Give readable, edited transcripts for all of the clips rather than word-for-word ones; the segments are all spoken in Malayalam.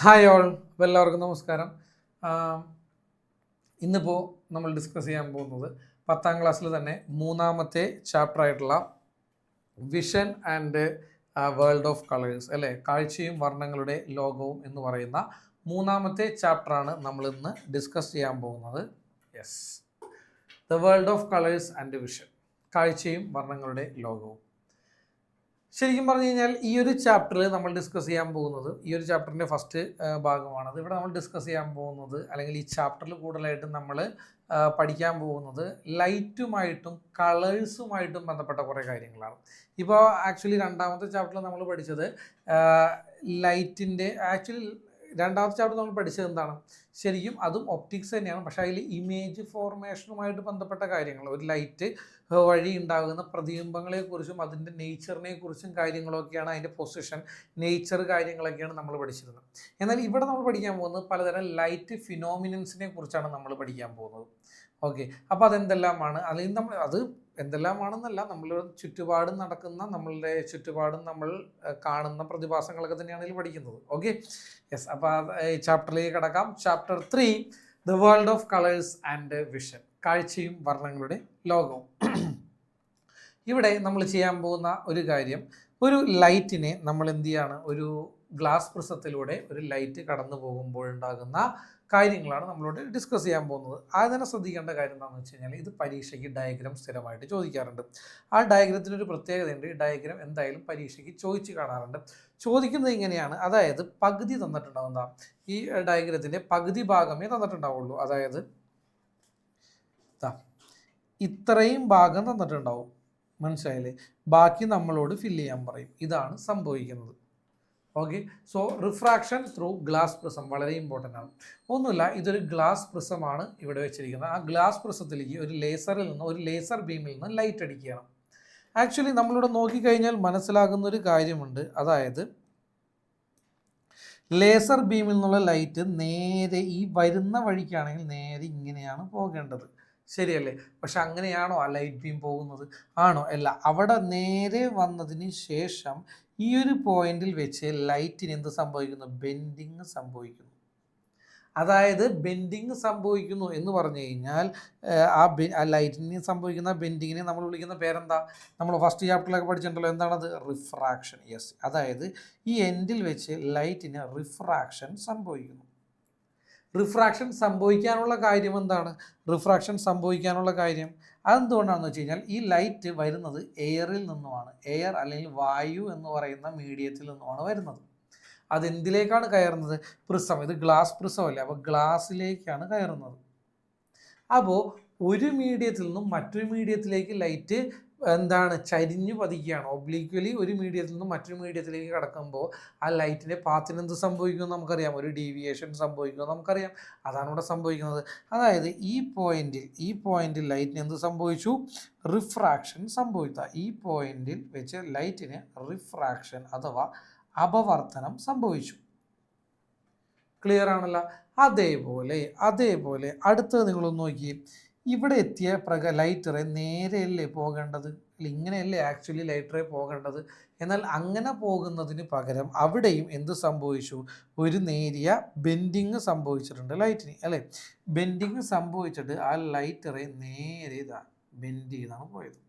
ഹായ് ഓൾ, എല്ലാവർക്കും നമസ്കാരം. ആം, ഇന്നിപ്പോൾ നമ്മൾ ഡിസ്കസ് ചെയ്യാൻ പോകുന്നത് 10ാം ക്ലാസ്സിൽ തന്നെ മൂന്നാമത്തെ ചാപ്റ്റർ ആയിട്ടുള്ള vision and world of colours അല്ലേ, കാഴ്ചയും വർണ്ണങ്ങളുടെ ലോകവും എന്ന് പറയുന്ന മൂന്നാമത്തെ ചാപ്റ്ററാണ് നമ്മൾ ഇന്ന് ഡിസ്കസ് ചെയ്യാൻ പോകുന്നത്. Yes, the world of colours and vision, കാഴ്ചയും വർണ്ണങ്ങളുടെ ലോകവും. ശരിക്കും പറഞ്ഞു കഴിഞ്ഞാൽ ഈ ഒരു ചാപ്റ്ററിൽ നമ്മൾ ഡിസ്കസ് ചെയ്യാൻ പോകുന്നത്, ഈ ഒരു ചാപ്റ്ററിൻ്റെ ഫസ്റ്റ് ഭാഗമാണത്. ഇവിടെ നമ്മൾ ഡിസ്കസ് ചെയ്യാൻ പോകുന്നത്, അല്ലെങ്കിൽ ഈ ചാപ്റ്ററിൽ കൂടുതലായിട്ടും നമ്മൾ പഠിക്കാൻ പോകുന്നത് ലൈറ്റുമായിട്ടും കളേഴ്സുമായിട്ടും ബന്ധപ്പെട്ട കുറേ കാര്യങ്ങളാണ്. ഇപ്പോൾ ആക്ച്വലി രണ്ടാമത്തെ ചാപ്റ്ററിൽ നമ്മൾ പഠിച്ചത് ലൈറ്റിൻ്റെ, രണ്ടാമത്തെ ചാപ്റ്റർ നമ്മൾ പഠിച്ചത് എന്താണ്, ശരിക്കും അതും ഒപ്റ്റിക്സ് തന്നെയാണ്. പക്ഷേ അതിൽ ഇമേജ് ഫോർമേഷനുമായിട്ട് ബന്ധപ്പെട്ട കാര്യങ്ങൾ, ഒരു ലൈറ്റ് വഴി ഉണ്ടാകുന്ന പ്രതിബിംബങ്ങളെക്കുറിച്ചും അതിൻ്റെ നേച്ചറിനെ കുറിച്ചും കാര്യങ്ങളൊക്കെയാണ്, അതിൻ്റെ പൊസിഷൻ, നേച്ചർ കാര്യങ്ങളൊക്കെയാണ് നമ്മൾ പഠിച്ചിരുന്നത്. എന്നാൽ ഇവിടെ നമ്മൾ പഠിക്കാൻ പോകുന്നത് പലതരം ലൈറ്റ് ഫിനോമിനൻസിനെ കുറിച്ചാണ് നമ്മൾ പഠിക്കാൻ പോകുന്നത്. ഓക്കെ, അപ്പോൾ അതെന്തെല്ലാമാണ്, അല്ലെങ്കിൽ നമ്മൾ അത് എന്തെല്ലാമാണെന്നല്ല, നമ്മളുടെ ചുറ്റുപാടും നടക്കുന്ന, നമ്മളുടെ ചുറ്റുപാടും നമ്മൾ കാണുന്ന പ്രതിഭാസങ്ങളൊക്കെ തന്നെയാണ് ഇതിൽ പഠിക്കുന്നത്. Okay, yes. അപ്പോൾ ഈ ചാപ്റ്ററിലേക്ക് കിടക്കാം. Chapter 3, the world of colours and vision, കാഴ്ചയും വർണ്ണങ്ങളുടെ ലോകവും. ഇവിടെ നമ്മൾ ചെയ്യാൻ പോകുന്ന ഒരു കാര്യം, ഒരു ലൈറ്റിനെ നമ്മൾ എന്ത് ചെയ്യാണ്, ഒരു ഗ്ലാസ് പ്രിസത്തിലൂടെ ഒരു ലൈറ്റ് കടന്നു പോകുമ്പോഴുണ്ടാകുന്ന കാര്യങ്ങളാണ് നമ്മളോട് ഡിസ്കസ് ചെയ്യാൻ പോകുന്നത്. ആദ്യം ശ്രദ്ധിക്കേണ്ട കാര്യം എന്താണെന്ന് വെച്ച് കഴിഞ്ഞാൽ, ഇത് പരീക്ഷയ്ക്ക് ഡയഗ്രാം സ്ഥിരമായിട്ട് ചോദിക്കാറുണ്ട്. ആ ഡയഗ്രത്തിനൊരു പ്രത്യേകതയുണ്ട്. ഈ ഡയഗ്രാം എന്തായാലും പരീക്ഷയ്ക്ക് ചോദിച്ച് കാണാറുണ്ട്. ചോദിക്കുന്നത് ഇങ്ങനെയാണ്, അതായത് പകുതി തന്നിട്ടുണ്ടാവുന്ന ഈ ഡയഗ്രത്തിൻ്റെ പകുതി ഭാഗമേ തന്നിട്ടുണ്ടാവുള്ളൂ. അതായത് ഇത്രയും ഭാഗം തന്നിട്ടുണ്ടാവും, മനസ്സിലായില്ലേ? ബാക്കി നമ്മളോട് ഫില്ല് ചെയ്യാൻ പറയും. ഇതാണ് സംഭവിക്കുന്നത്. Okay, so refraction through glass prism വളരെ ഇമ്പോർട്ടൻ്റ് ആണ്. ഒന്നുമില്ല, ഇതൊരു ഗ്ലാസ് പ്രിസമാണ് ഇവിടെ വെച്ചിരിക്കുന്നത്. ആ ഗ്ലാസ് പ്രിസത്തിലേക്ക് ഒരു ലേസറിൽ നിന്ന്, ഒരു ലേസർ ബീമിൽ നിന്ന് ലൈറ്റ് അടിക്കുകയാണ്. ആക്ച്വലി നമ്മളിവിടെ നോക്കിക്കഴിഞ്ഞാൽ മനസ്സിലാകുന്ന ഒരു കാര്യമുണ്ട്, അതായത് ലേസർ ബീമിൽ നിന്നുള്ള ലൈറ്റ് നേരെ ഈ വരുന്ന വഴിക്കാണെങ്കിൽ നേരെ ഇങ്ങനെയാണ് പോകേണ്ടത്, ശരിയല്ലേ? പക്ഷെ അങ്ങനെയാണോ ആ ലൈറ്റ് ബീം പോകുന്നത്? ആണോ? അല്ല. അവിടെ നേരെ വന്നതിന് ശേഷം ഈ ഒരു പോയിന്റിൽ വെച്ച് ലൈറ്റിന് എന്ത് സംഭവിക്കുന്നു? ബെൻഡിങ് സംഭവിക്കുന്നു. അതായത് ബെൻഡിങ് സംഭവിക്കുന്നു എന്ന് പറഞ്ഞു കഴിഞ്ഞാൽ ആ ലൈറ്റിന് സംഭവിക്കുന്ന ബെൻഡിങ്ങിനെ നമ്മൾ വിളിക്കുന്ന പേരെന്താ? നമ്മൾ ഫസ്റ്റ് ചാപ്റ്ററിലൊക്കെ പഠിച്ചിട്ടുണ്ടല്ലോ, എന്താണത്? റിഫ്രാക്ഷൻ. യെസ്, അതായത് ഈ എൻഡിൽ വെച്ച് ലൈറ്റിന് റിഫ്രാക്ഷൻ സംഭവിക്കുന്നു. റിഫ്രാക്ഷൻ സംഭവിക്കാനുള്ള കാര്യം എന്താണ്? റിഫ്രാക്ഷൻ സംഭവിക്കാനുള്ള കാര്യം അതെന്തുകൊണ്ടാണെന്ന് വെച്ച് കഴിഞ്ഞാൽ, ഈ ലൈറ്റ് വരുന്നത് എയറിൽ നിന്നുമാണ്. എയർ അല്ലെങ്കിൽ വായു എന്ന് പറയുന്ന മീഡിയത്തിൽ നിന്നുമാണ് വരുന്നത്. അതെന്തിലേക്കാണ് കയറുന്നത്? പ്രിസം. ഇത് ഗ്ലാസ് പ്രിസം അല്ലേ, അപ്പോൾ ഗ്ലാസ്സിലേക്കാണ് കയറുന്നത്. അപ്പോൾ ഒരു മീഡിയത്തിൽ നിന്നും മറ്റൊരു മീഡിയത്തിലേക്ക് ലൈറ്റ് എന്താണ്, ചരിഞ്ഞു പതിക്കുകയാണ്. ഒബ്ലിക്വലി ഒരു മീഡിയത്തിൽ നിന്നും മറ്റൊരു മീഡിയത്തിലേക്ക് കടക്കുമ്പോൾ ആ ലൈറ്റിൻ്റെ പാത്തിന് എന്ത് സംഭവിക്കുമെന്ന് നമുക്കറിയാം, ഒരു ഡീവിയേഷൻ സംഭവിക്കുമെന്ന് നമുക്കറിയാം. അതാണ് ഇവിടെ സംഭവിക്കുന്നത്. അതായത് ഈ പോയിന്റിൽ ലൈറ്റിന് എന്ത് സംഭവിച്ചു? റിഫ്രാക്ഷൻ സംഭവിച്ച. ഈ പോയിന്റിൽ വെച്ച് ലൈറ്റിന് റിഫ്രാക്ഷൻ അഥവാ അപവർത്തനം സംഭവിച്ചു. ക്ലിയർ ആണല്ലോ? അതേപോലെ അടുത്തത് നിങ്ങളൊന്ന് നോക്കി. ഇവിടെ എത്തിയ ലൈറ്ററെ നേരെയല്ലേ പോകേണ്ടത്? ഇങ്ങനെയല്ലേ ആക്ച്വലി ലൈറ്ററെ പോകേണ്ടത്? എന്നാൽ അങ്ങനെ പോകുന്നതിന് പകരം അവിടെയും എന്ത് സംഭവിച്ചു? ഒരു നേരിയ ബെൻഡിങ് സംഭവിച്ചിട്ടുണ്ട് ലൈറ്റിന്, അല്ലേ? ബെൻഡിങ് സംഭവിച്ചിട്ട് ആ ലൈറ്ററെ നേരെ ബെൻഡ് ചെയ്താണ് പോയത്.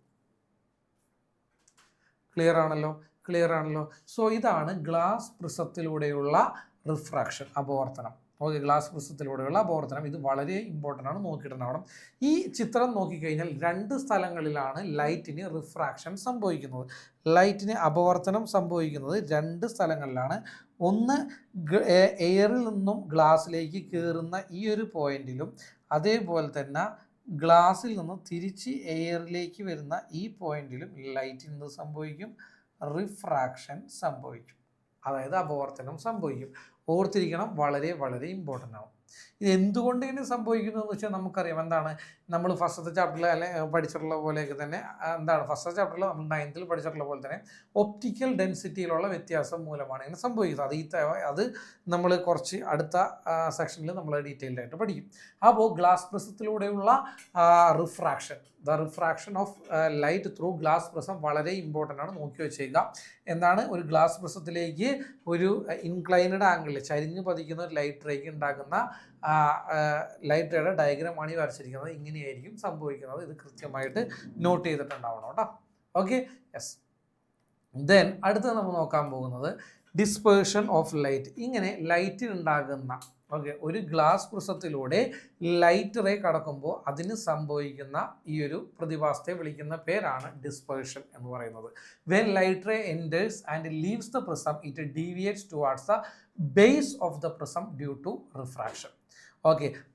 ക്ലിയർ ആണല്ലോ? സോ ഇതാണ് ഗ്ലാസ് പ്രിസത്തിലൂടെയുള്ള റിഫ്രാക്ഷൻ, അപവർത്തനം. ഓക്കെ, ഗ്ലാസ് പ്രിസത്തിലൂടെയുള്ള അപവർത്തനം, ഇത് വളരെ ഇമ്പോർട്ടൻ്റ് ആണ്, നോക്കിയിട്ടുണ്ടാവണം. ഈ ചിത്രം നോക്കിക്കഴിഞ്ഞാൽ 2 സ്ഥലങ്ങളിലാണ് ലൈറ്റിന് റിഫ്രാക്ഷൻ സംഭവിക്കുന്നത്. ലൈറ്റിന് അപവർത്തനം സംഭവിക്കുന്നത് 2 സ്ഥലങ്ങളിലാണ്. ഒന്ന് എയറിൽ നിന്നും ഗ്ലാസ്സിലേക്ക് കയറുന്ന ഈ ഒരു പോയിന്റിലും, അതേപോലെ തന്നെ ഗ്ലാസ്സിൽ നിന്ന് തിരിച്ച് എയറിലേക്ക് വരുന്ന ഈ പോയിന്റിലും ലൈറ്റിന് എന്ത് സംഭവിക്കും? റിഫ്രാക്ഷൻ സംഭവിക്കും, അതായത് അപവർത്തനം സംഭവിക്കും. ഓർത്തിരിക്കണം, വളരെ വളരെ ഇമ്പോർട്ടൻ്റ് ആണ്. ഇത് എന്തുകൊണ്ട് ഇങ്ങനെ സംഭവിക്കുന്നു എന്ന് വെച്ചാൽ നമുക്കറിയാം എന്താണ്, നമ്മൾ ഫസ്റ്റത്തെ ചാപ്റ്ററിൽ പഠിച്ചിട്ടുള്ള പോലെയൊക്കെ തന്നെ എന്താണ്, ഫസ്റ്റത്തെ ചാപ്റ്ററിൽ നമ്മൾ 9th പഠിച്ചിട്ടുള്ള പോലെ തന്നെ ഒപ്റ്റിക്കൽ ഡെൻസിറ്റിയിലുള്ള വ്യത്യാസം മൂലമാണ് ഇങ്ങനെ സംഭവിക്കുന്നത്. അത് നമ്മൾ കുറച്ച് അടുത്ത സെക്ഷനിൽ നമ്മൾ ഡീറ്റെയിൽഡ് ആയിട്ട് പഠിക്കും. അപ്പോൾ ഗ്ലാസ് പ്രിസത്തിലൂടെയുള്ള refraction of light through glass prism വളരെ ഇമ്പോർട്ടൻ്റ് ആണ്, നോക്കി വെച്ചേക്കുക. എന്താണ്, ഒരു ഗ്ലാസ് പ്രിസത്തിലേക്ക് ഒരു ഇൻക്ലൈനഡ് ആംഗിളിൽ ചരിഞ്ഞ് പതിക്കുന്ന ഒരു ലൈറ്റ് റേക്ക് ഉണ്ടാകുന്ന ലൈറ്റ് റേയുടെ ഡയഗ്രമാണ് ഈ വരച്ചിരിക്കുന്നത്. ഇങ്ങനെയായിരിക്കും സംഭവിക്കുന്നത്. ഇത് കൃത്യമായിട്ട് നോട്ട് ചെയ്തിട്ടുണ്ടാവണം കേട്ടോ. Okay, yes. ദെൻ അടുത്തത് നമ്മൾ നോക്കാൻ പോകുന്നത് ഡിസ്പേർഷൻ ഓഫ് ലൈറ്റ്. ഇങ്ങനെ ലൈറ്റിനുണ്ടാകുന്ന ഒരു ഗ്ലാസ് പ്രിസത്തിലൂടെ ലൈറ്റ് റേ കടക്കുമ്പോൾ അതിന് സംഭവിക്കുന്ന ഈ ഒരു പ്രതിഭാസത്തെ വിളിക്കുന്ന പേരാണ് ഡിസ്പേർഷൻ എന്ന് പറയുന്നത്. When light ray enters and leaves the prism it deviates towards the base of the prism due to refraction.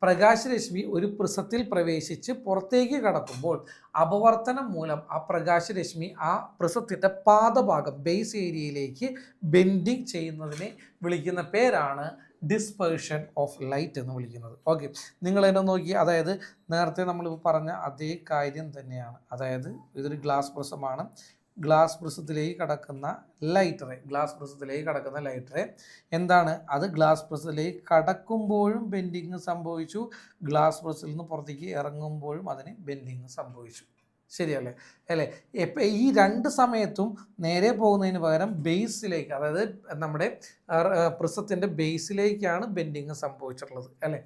പ്രകാശരശ്മി ഒരു പ്രിസത്തിൽ പ്രവേശിച്ച് പുറത്തേക്ക് കടക്കുമ്പോൾ അപവർത്തനം മൂലം ആ പ്രകാശരശ്മി ആ പ്രിസത്തിൻ്റെ പാദഭാഗം ബേസ് ഏരിയയിലേക്ക് ബെൻഡിങ് ചെയ്യുന്നതിനെ വിളിക്കുന്ന പേരാണ് ഡിസ്പേർഷൻ ഓഫ് ലൈറ്റ് എന്ന് വിളിക്കുന്നത്. നിങ്ങൾ എന്നെ നോക്കി, അതായത് നേരത്തെ നമ്മളിപ്പോൾ പറഞ്ഞ അതേ കാര്യം തന്നെയാണ്. അതായത് ഇതൊരു ഗ്ലാസ് പ്രിസമാണ്. ഗ്ലാസ് പ്രിസത്തിലേക്ക് കടക്കുന്ന ലൈറ്റ് റേ എന്താണ്, അത് ഗ്ലാസ് പ്രിസത്തിലേക്ക് കടക്കുമ്പോഴും ബെൻഡിങ് സംഭവിച്ചു, ഗ്ലാസ് പ്രിസത്തിൽ നിന്ന് പുറത്തേക്ക് ഇറങ്ങുമ്പോഴും അതിന് ബെൻഡിങ് സംഭവിച്ചു. ശരിയല്ലേ അല്ലേ? ഇപ്പം ഈ രണ്ട് സമയത്തും നേരെ പോകുന്നതിന് പകരം ബേസിലേക്ക്, അതായത് നമ്മുടെ പ്രിസത്തിൻ്റെ ബേസിലേക്കാണ് ബെൻഡിങ് സംഭവിച്ചിട്ടുള്ളത് അല്ലേ?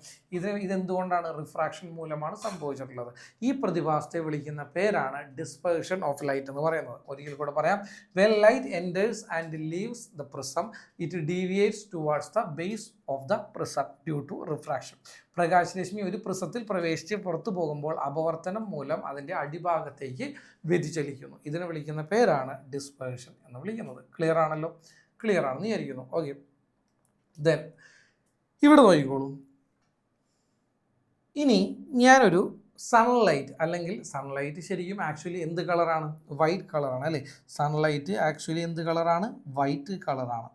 ഇതെന്തുകൊണ്ടാണ്? റിഫ്രാക്ഷൻ മൂലമാണ് സംഭവിച്ചിട്ടുള്ളത്. ഈ പ്രതിഭാസത്തെ വിളിക്കുന്ന പേരാണ് ഡിസ്പേർഷൻ ഓഫ് ലൈറ്റ് എന്ന് പറയുന്നത്. ഒരിക്കൽ കൂടെ പറയാം. When light enters and leaves the prism it deviates towards the base of the prism due to refraction. പ്രകാശരശ്മി ഒരു പ്രിസത്തിൽ പ്രവേശിച്ച് പുറത്തു പോകുമ്പോൾ അപവർത്തനം മൂലം അതിൻ്റെ അടിഭാഗത്തേക്ക് വ്യതിചലിക്കുന്നു. ഇതിനെ വിളിക്കുന്ന പേരാണ് ഡിസ്പേർഷൻ എന്ന് വിളിക്കുന്നത്. ക്ലിയർ ആണല്ലോ? ക്ലിയർ ആണെന്ന് വിചാരിക്കുന്നു. ഓക്കെ, ദെൻ ഇവിടെ നോക്കിക്കോളൂ. ഇനി ഞാനൊരു സൺലൈറ്റ്, അല്ലെങ്കിൽ സൺലൈറ്റ് ശരിക്കും ആക്ച്വലി എന്ത് കളറാണ്? വൈറ്റ് കളറാണ് അല്ലേ? സൺലൈറ്റ് ആക്ച്വലി എന്ത് കളറാണ്? വൈറ്റ് കളറാണ്.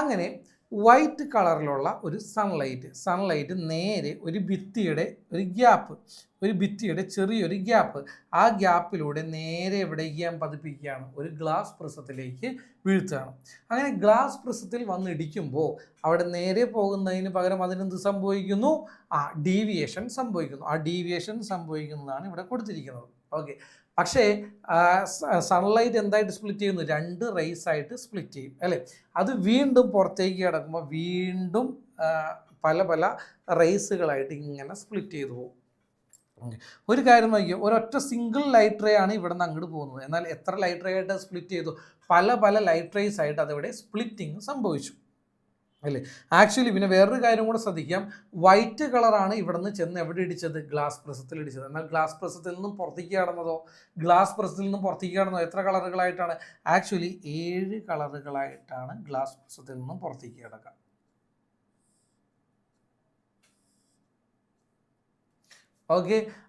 അങ്ങനെ വൈറ്റ് കളറിലുള്ള ഒരു സൺലൈറ്റ് നേരെ ഒരു ഭിത്തിയുടെ ചെറിയൊരു ഗ്യാപ്പ്, ആ ഗ്യാപ്പിലൂടെ നേരെ എവിടേക്ക് ഞാൻ പതിപ്പിക്കുകയാണ്? ഒരു ഗ്ലാസ് പ്രിസത്തിലേക്ക് വീഴ്ത്തുകയാണ്. അങ്ങനെ ഗ്ലാസ് പ്രിസത്തിൽ വന്നിടിക്കുമ്പോൾ അവിടെ നേരെ പോകുന്നതിന് പകരം അതിനെന്ത് സംഭവിക്കുന്നു? ഡീവിയേഷൻ സംഭവിക്കുന്നു. ആ ഡീവിയേഷൻ സംഭവിക്കുന്നതാണ് ഇവിടെ കൊടുത്തിരിക്കുന്നത്. പക്ഷേ സൺലൈറ്റ് എന്തായിട്ട് സ്പ്ലിറ്റ് ചെയ്യുന്നു? 2 റേസ് ആയിട്ട് സ്പ്ലിറ്റ് ചെയ്യും അല്ലേ? അത് വീണ്ടും പുറത്തേക്ക് കിടക്കുമ്പോൾ വീണ്ടും പല റേസുകളായിട്ട് ഇങ്ങനെ സ്പ്ലിറ്റ് ചെയ്തു പോകും. ഒരു കാര്യം നോക്കിയോ, ഒരൊറ്റ സിംഗിൾ ലൈറ്റ് റേ ആണ് ഇവിടെ നിന്ന് അങ്ങോട്ട് പോകുന്നത്. എന്നാൽ എത്ര ലൈറ്റ് റേ ആയിട്ട് സ്പ്ലിറ്റ് ചെയ്തു? പല ലൈറ്റ് റേസ് ആയിട്ട് അതിവിടെ സ്പ്ലിറ്റിങ് സംഭവിച്ചു അല്ലേ? ആക്ച്വലി പിന്നെ വേറൊരു കാര്യം കൂടെ ശ്രദ്ധിക്കാം. വൈറ്റ് കളറാണ് ഇവിടെ നിന്ന് ചെന്ന് എവിടെ ഇടിച്ചത്? ഗ്ലാസ് പ്രിസത്തിൽ ഇടിച്ചത്. എന്നാൽ ഗ്ലാസ് പ്രിസത്തിൽ നിന്നും പുറത്തേക്ക് കടന്നതോ എത്ര കളറുകളായിട്ടാണ്? ആക്ച്വലി 7 കളറുകളായിട്ടാണ് ഗ്ലാസ് പ്രിസത്തിൽ നിന്നും പുറത്തേക്ക് കിടക്കുക.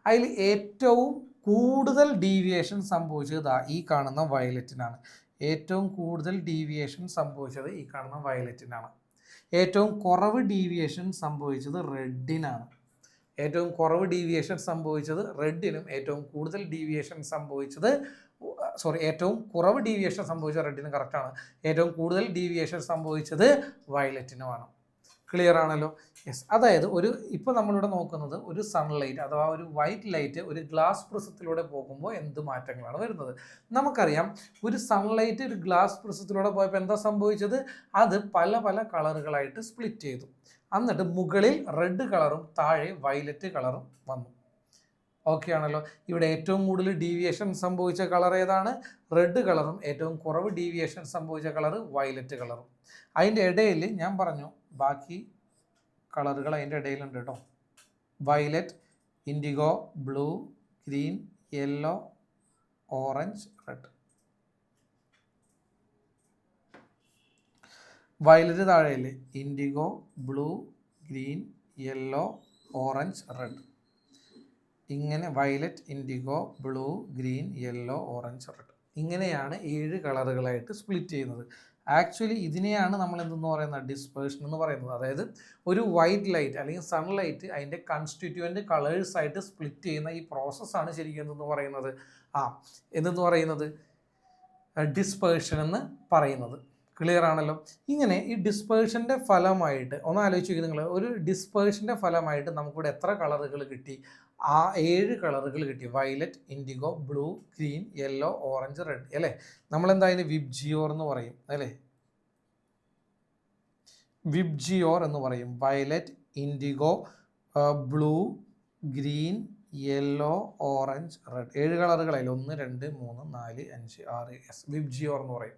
അതിൽ ഏറ്റവും കൂടുതൽ ഡീവിയേഷൻ സംഭവിച്ചത് ഈ കാണുന്ന വയലറ്റിനാണ്. ഏറ്റവും കൂടുതൽ ഡീവിയേഷൻ സംഭവിച്ചത് ഈ കാണുന്ന വയലറ്റിനാണ്. ഏറ്റവും കുറവ് ഡീവിയേഷൻ സംഭവിച്ചത് റെഡിനാണ്. ഏറ്റവും കുറവ് ഡീവിയേഷൻ സംഭവിച്ചത് റെഡിനും ഏറ്റവും കൂടുതൽ ഡീവിയേഷൻ സംഭവിച്ചത് ഏറ്റവും കുറവ് ഡീവിയേഷൻ സംഭവിച്ചത് റെഡിന് കറക്റ്റാണ്. ഏറ്റവും കൂടുതൽ ഡീവിയേഷൻ സംഭവിച്ചത് വയലറ്റിനുമാണ്. ക്ലിയർ ആണല്ലോ? യെസ്. അതായത് ഇപ്പോൾ നമ്മളിവിടെ നോക്കുന്നത് ഒരു സൺലൈറ്റ് അഥവാ ഒരു വൈറ്റ് ലൈറ്റ് ഒരു ഗ്ലാസ് പ്രിസത്തിലൂടെ പോകുമ്പോൾ എന്ത് മാറ്റങ്ങളാണ് വരുന്നത്? നമുക്കറിയാം, ഒരു സൺലൈറ്റ് ഒരു ഗ്ലാസ് പ്രിസത്തിലൂടെ പോയപ്പോൾ എന്താ സംഭവിച്ചത്? അത് പല കളറുകളായിട്ട് സ്പ്ലിറ്റ് ചെയ്തു. എന്നിട്ട് മുകളിൽ റെഡ് കളറും താഴെ വയലറ്റ് കളറും വന്നു. ഓക്കെ ആണല്ലോ? ഇവിടെ ഏറ്റവും കൂടുതൽ ഡീവിയേഷൻ സംഭവിച്ച കളർ ഏതാണ്? റെഡ് കളറും ഏറ്റവും കുറവ് ഡീവിയേഷൻ സംഭവിച്ച കളർ വയലറ്റ് കളറും. അതിൻ്റെ ഇടയിൽ ഞാൻ പറഞ്ഞു ബാക്കി കളറുകൾ അതിൻ്റെ ഇടയിലുണ്ട് കേട്ടോ. Violet, indigo, blue, green, yellow, orange, red. Violet താഴെയല്ലേ? Indigo, blue, green, yellow, orange, red. ഇങ്ങനെ violet, indigo, blue, green, yellow, orange, red. ഇങ്ങനെയാണ് 7 കളറുകളായിട്ട് സ്പ്ലിറ്റ് ചെയ്യുന്നത്. ആക്ച്വലി ഇതിനെയാണ് നമ്മൾ എന്തെന്ന് പറയുന്നത്, ഡിസ്പേർഷൻ എന്ന് പറയുന്നത്. അതായത് ഒരു വൈറ്റ് ലൈറ്റ് അല്ലെങ്കിൽ സൺലൈറ്റ് അതിൻ്റെ കൺസ്റ്റിറ്റ്യൂവൻറ്റ് കളേഴ്സ് ആയിട്ട് സ്പ്ലിറ്റ് ചെയ്യുന്ന ഈ പ്രോസസ്സാണ് ശരിക്കും എന്തെന്ന് പറയുന്നത്, എന്തെന്ന് പറയുന്നത്, ഡിസ്പേർഷൻ എന്ന് പറയുന്നത്. ക്ലിയർ ആണല്ലോ. ഇങ്ങനെ ഈ ഡിസ്പേർഷൻ്റെ ഫലമായിട്ട് ഒന്ന് ആലോചിച്ച് നോക്കി നിങ്ങൾ, ഒരു ഡിസ്പേർഷൻ്റെ ഫലമായിട്ട് നമുക്കിവിടെ എത്ര കളറുകൾ കിട്ടി? 7 കളറുകൾ കിട്ടി. Violet, indigo, blue, green, yellow, orange, red അല്ലേ. നമ്മളെന്തായാലും വിബ്ജിയോർ എന്ന് പറയും അല്ലേ, വിബ്ജിയോർ എന്ന് പറയും. Violet, indigo, blue, green, yellow, orange, red, 7 കളറുകളായില്ല. 1 2 3 4 5 6 VIBGYOR എന്ന് പറയും.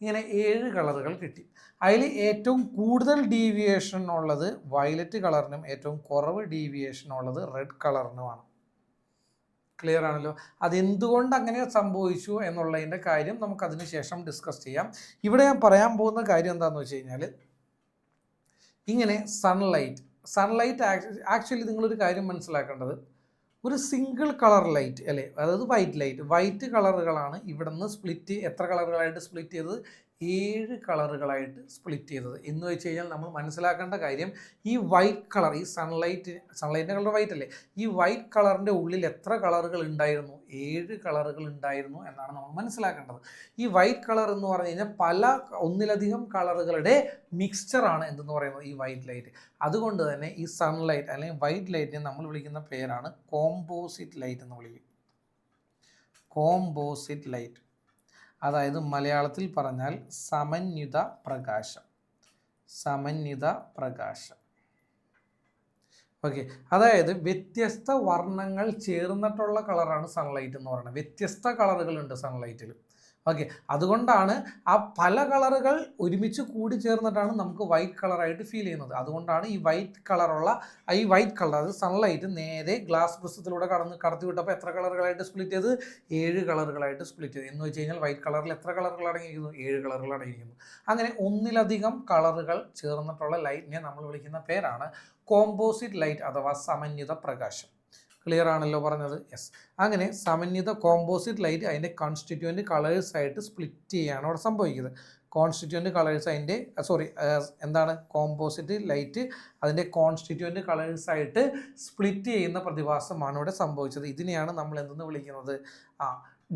ഇങ്ങനെ 7 കളറുകൾ കിട്ടി. അതിൽ ഏറ്റവും കൂടുതൽ ഡീവിയേഷൻ ഉള്ളത് വയലറ്റ് കളറിനും ഏറ്റവും കുറവ് ഡീവിയേഷൻ ഉള്ളത് റെഡ് കളറിനുമാണ്. ക്ലിയർ ആണല്ലോ. അതെന്തുകൊണ്ട് അങ്ങനെ സംഭവിച്ചു എന്നുള്ളതിൻ്റെ കാര്യം നമുക്കതിന് ശേഷം ഡിസ്കസ് ചെയ്യാം. ഇവിടെ ഞാൻ പറയാൻ പോകുന്ന കാര്യം എന്താണെന്ന് വെച്ച് കഴിഞ്ഞാൽ, ഇങ്ങനെ സൺലൈറ്റ് ആക്ച്വലി നിങ്ങളൊരു കാര്യം മനസ്സിലാക്കേണ്ടത്, ഒരു സിംഗിൾ കളർ ലൈറ്റ് അല്ലേ, അതായത് വൈറ്റ് കളറുകളാണ് ഇവിടെ നിന്ന് എത്ര കളറുകളായിട്ട് സ്പ്ലിറ്റ് ചെയ്തത്? 7 കളറുകളായിട്ട് സ്പ്ലിറ്റ് ചെയ്തത്. എന്ന് വെച്ച് കഴിഞ്ഞാൽ നമ്മൾ മനസ്സിലാക്കേണ്ട കാര്യം, ഈ വൈറ്റ് കളർ, ഈ സൺലൈറ്റിൻ്റെ കളർ വൈറ്റ് അല്ലേ, ഈ വൈറ്റ് കളറിൻ്റെ ഉള്ളിൽ എത്ര കളറുകൾ ഉണ്ടായിരുന്നു? 7 കളറുകൾ ഉണ്ടായിരുന്നു എന്നാണ് നമ്മൾ മനസ്സിലാക്കേണ്ടത്. ഈ വൈറ്റ് കളർ എന്ന് പറഞ്ഞു കഴിഞ്ഞാൽ ഒന്നിലധികം കളറുകളുടെ മിക്സ്ചറാണ് എന്തെന്ന് പറയുന്നത് ഈ വൈറ്റ് ലൈറ്റ്. അതുകൊണ്ട് തന്നെ ഈ സൺലൈറ്റ് അല്ലെങ്കിൽ വൈറ്റ് ലൈറ്റിനെ നമ്മൾ വിളിക്കുന്ന പേരാണ് കോമ്പോസിറ്റ് ലൈറ്റ് എന്ന് വിളിക്കും. കോമ്പോസിറ്റ് ലൈറ്റ്, അതായത് മലയാളത്തിൽ പറഞ്ഞാൽ സമന്വിത പ്രകാശം. ഓക്കെ, അതായത് വ്യത്യസ്ത വർണ്ണങ്ങൾ ചേർന്നിട്ടുള്ള കളറാണ് സൺലൈറ്റ് എന്ന് പറയുന്നത്. വ്യത്യസ്ത കളറുകളുണ്ട് സൺലൈറ്റിൽ. ഓക്കെ, അതുകൊണ്ടാണ് ആ പല കളറുകൾ ഒരുമിച്ച് കൂടി ചേർന്നിട്ടാണ് നമുക്ക് വൈറ്റ് കളറായിട്ട് ഫീൽ ചെയ്യുന്നത്. അതുകൊണ്ടാണ് ഈ വൈറ്റ് കളർ, അതായത് സൺലൈറ്റ് നേരെ ഗ്ലാസ് പ്രിസത്തിലൂടെ കടത്തി വിട്ടപ്പോൾ എത്ര കളറുകളായിട്ട് സ്പ്ലിറ്റ് ചെയ്ത്? 7 കളറുകളായിട്ട് സ്പ്ലിറ്റ് ചെയ്ത്. എന്ന് വെച്ച് കഴിഞ്ഞാൽ വൈറ്റ് കളറിൽ എത്ര കളറുകൾ അടങ്ങിയിരിക്കുന്നു? 7 കളറുകൾ അടങ്ങിയിരിക്കുന്നു. അങ്ങനെ ഒന്നിലധികം കളറുകൾ ചേർന്നിട്ടുള്ള ലൈറ്റിനെ നമ്മൾ വിളിക്കുന്ന പേരാണ് കോമ്പോസിറ്റ് ലൈറ്റ് അഥവാ സമന്വിത പ്രകാശം. ക്ലിയർ ആണല്ലോ പറഞ്ഞത്? യെസ്. അങ്ങനെ സമന്വിത കോമ്പോസിറ്റ് ലൈറ്റ് അതിൻ്റെ കോൺസ്റ്റിറ്റ്യൂവൻറ്റ് കളേഴ്സ് ആയിട്ട് സ്പ്ലിറ്റ് ചെയ്യുകയാണ് അവിടെ സംഭവിക്കുന്നത്. കോൺസ്റ്റിറ്റ്യൂവൻറ്റ് കളേഴ്സ് കോമ്പോസിറ്റ് ലൈറ്റ് അതിൻ്റെ കോൺസ്റ്റിറ്റ്യൂവൻറ്റ് കളേഴ്സ് ആയിട്ട് സ്പ്ലിറ്റ് ചെയ്യുന്ന പ്രതിഭാസമാണ് ഇവിടെ സംഭവിച്ചത്. ഇതിനെയാണ് നമ്മൾ എന്തെന്ന് വിളിക്കുന്നത്?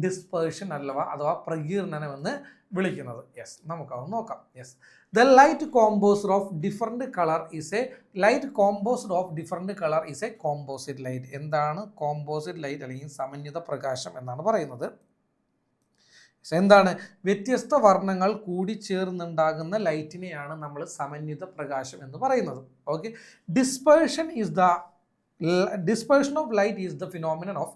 ഡിസ്പേർഷൻ അഥവാ പ്രകീർണനം എന്ന് വിളിക്കുന്നത്. യെസ്, നമുക്കത് നോക്കാം. Yes, the light composed of different color is a composite light. എന്താണ് കോമ്പോസിറ്റ് ലൈറ്റ് അല്ലെങ്കിൽ സമന്വിത പ്രകാശം എന്നാണ് പറയുന്നത്. എന്താണ്? വ്യത്യസ്ത വർണ്ണങ്ങൾ കൂടിച്ചേർന്നുണ്ടാകുന്ന ലൈറ്റിനെയാണ് നമ്മൾ സമന്വിത പ്രകാശം എന്ന് പറയുന്നത്. Okay, dispersion of light is the phenomenon of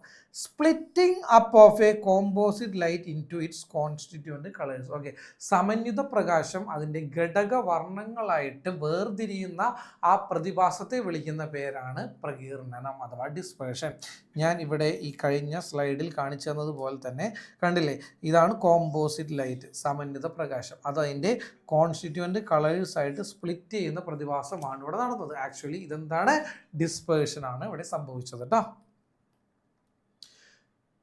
splitting up of a composite light into its constituent colors. Okay, സമന്വിത പ്രകാശം അതിൻ്റെ ഘടക വർണ്ണങ്ങളായിട്ട് വേർതിരിയുന്ന ആ പ്രതിഭാസത്തെ വിളിക്കുന്ന പേരാണ് പ്രകീർണനം അഥവാ ഡിസ്പേർഷൻ. ഞാൻ ഇവിടെ ഈ കഴിഞ്ഞ സ്ലൈഡിൽ കാണിച്ചു തന്നതുപോലെ തന്നെ കണ്ടില്ലേ, ഇതാണ് കോമ്പോസിറ്റ് ലൈറ്റ്, സമന്വിത പ്രകാശം. അത് അതിൻ്റെ കോൺസ്റ്റിറ്റ്യൂവൻറ്റ് കളേഴ്സ് ആയിട്ട് സ്പ്ലിറ്റ് ചെയ്യുന്ന പ്രതിഭാസമാണ് ഇവിടെ നടന്നത്. ആക്ച്വലി ഇതെന്താണ്? ഡിസ്പേർഷൻ ആണ് ഇവിടെ സംഭവിച്ചത് കേട്ടോ.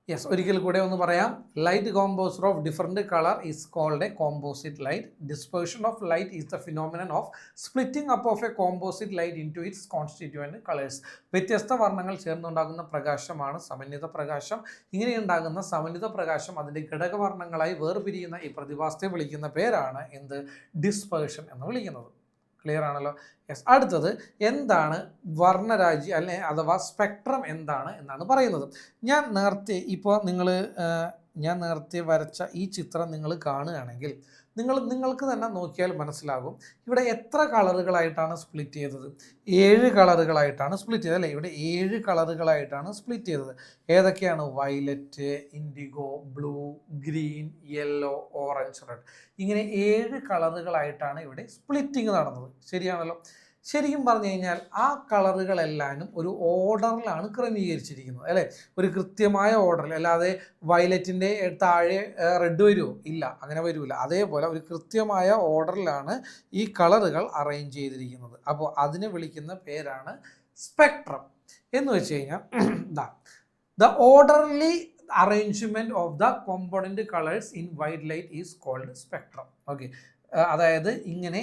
യെസ്, ഒരിക്കൽ കൂടെ ഒന്ന് പറയാം. Light composed of different colour is called a composite light. Dispersion of light is the phenomenon of splitting up of a composite light into its constituent colours. വ്യത്യസ്ത വർണ്ണങ്ങൾ ചേർന്നുണ്ടാകുന്ന പ്രകാശമാണ് സമന്വിത പ്രകാശം. ഇങ്ങനെയുണ്ടാകുന്ന സമന്വിത പ്രകാശം അതിൻ്റെ ഘടകവർണ്ണങ്ങളായി വേർപിരിയുന്ന ഈ പ്രതിഭാസത്തെ വിളിക്കുന്ന പേരാണ് ഡിസ്പേർഷൻ എന്ന് വിളിക്കുന്നത്. ക്ലിയർ ആണല്ലോ? യെസ്. അടുത്തത് എന്താണ് വർണ്ണരാജി അഥവാ സ്പെക്ട്രം എന്നാണ് പറയുന്നത്. ഞാൻ നേരത്തെ വരച്ച ഈ ചിത്രം നിങ്ങൾ കാണുകയാണെങ്കിൽ നിങ്ങൾക്ക് തന്നെ നോക്കിയാൽ മനസ്സിലാകും ഇവിടെ എത്ര കളറുകളായിട്ടാണ് സ്പ്ലിറ്റ് ചെയ്തത്? 7 കളറുകളായിട്ടാണ് സ്പ്ലിറ്റ് ചെയ്തത് അല്ലേ? ഇവിടെ 7 കളറുകളായിട്ടാണ് സ്പ്ലിറ്റ് ചെയ്തത്. ഏതൊക്കെയാണ്? Violet, indigo, blue, green, yellow, orange, red. ഇങ്ങനെ 7 കളറുകളായിട്ടാണ് ഇവിടെ സ്പ്ലിറ്റിങ് നടന്നത്. ശരിയാണല്ലോ? ശരിക്കും പറഞ്ഞു കഴിഞ്ഞാൽ ആ കളറുകളെല്ലാനും ഒരു ഓർഡറിലാണ് ക്രമീകരിച്ചിരിക്കുന്നത് അല്ലേ? ഒരു കൃത്യമായ ഓർഡറിൽ, അല്ലാതെ വയലറ്റിൻ്റെ താഴെ റെഡ് വരുമോ? ഇല്ല, അങ്ങനെ വരില്ല. അതേപോലെ ഒരു കൃത്യമായ ഓർഡറിലാണ് ഈ കളറുകൾ അറേഞ്ച് ചെയ്തിരിക്കുന്നത്. അപ്പോൾ അതിനെ വിളിക്കുന്ന പേരാണ് സ്പെക്ട്രം. എന്ന് വെച്ച് കഴിഞ്ഞാൽ the orderly arrangement of the component colors in white light is called spectrum. Okay, അതായത് ഇങ്ങനെ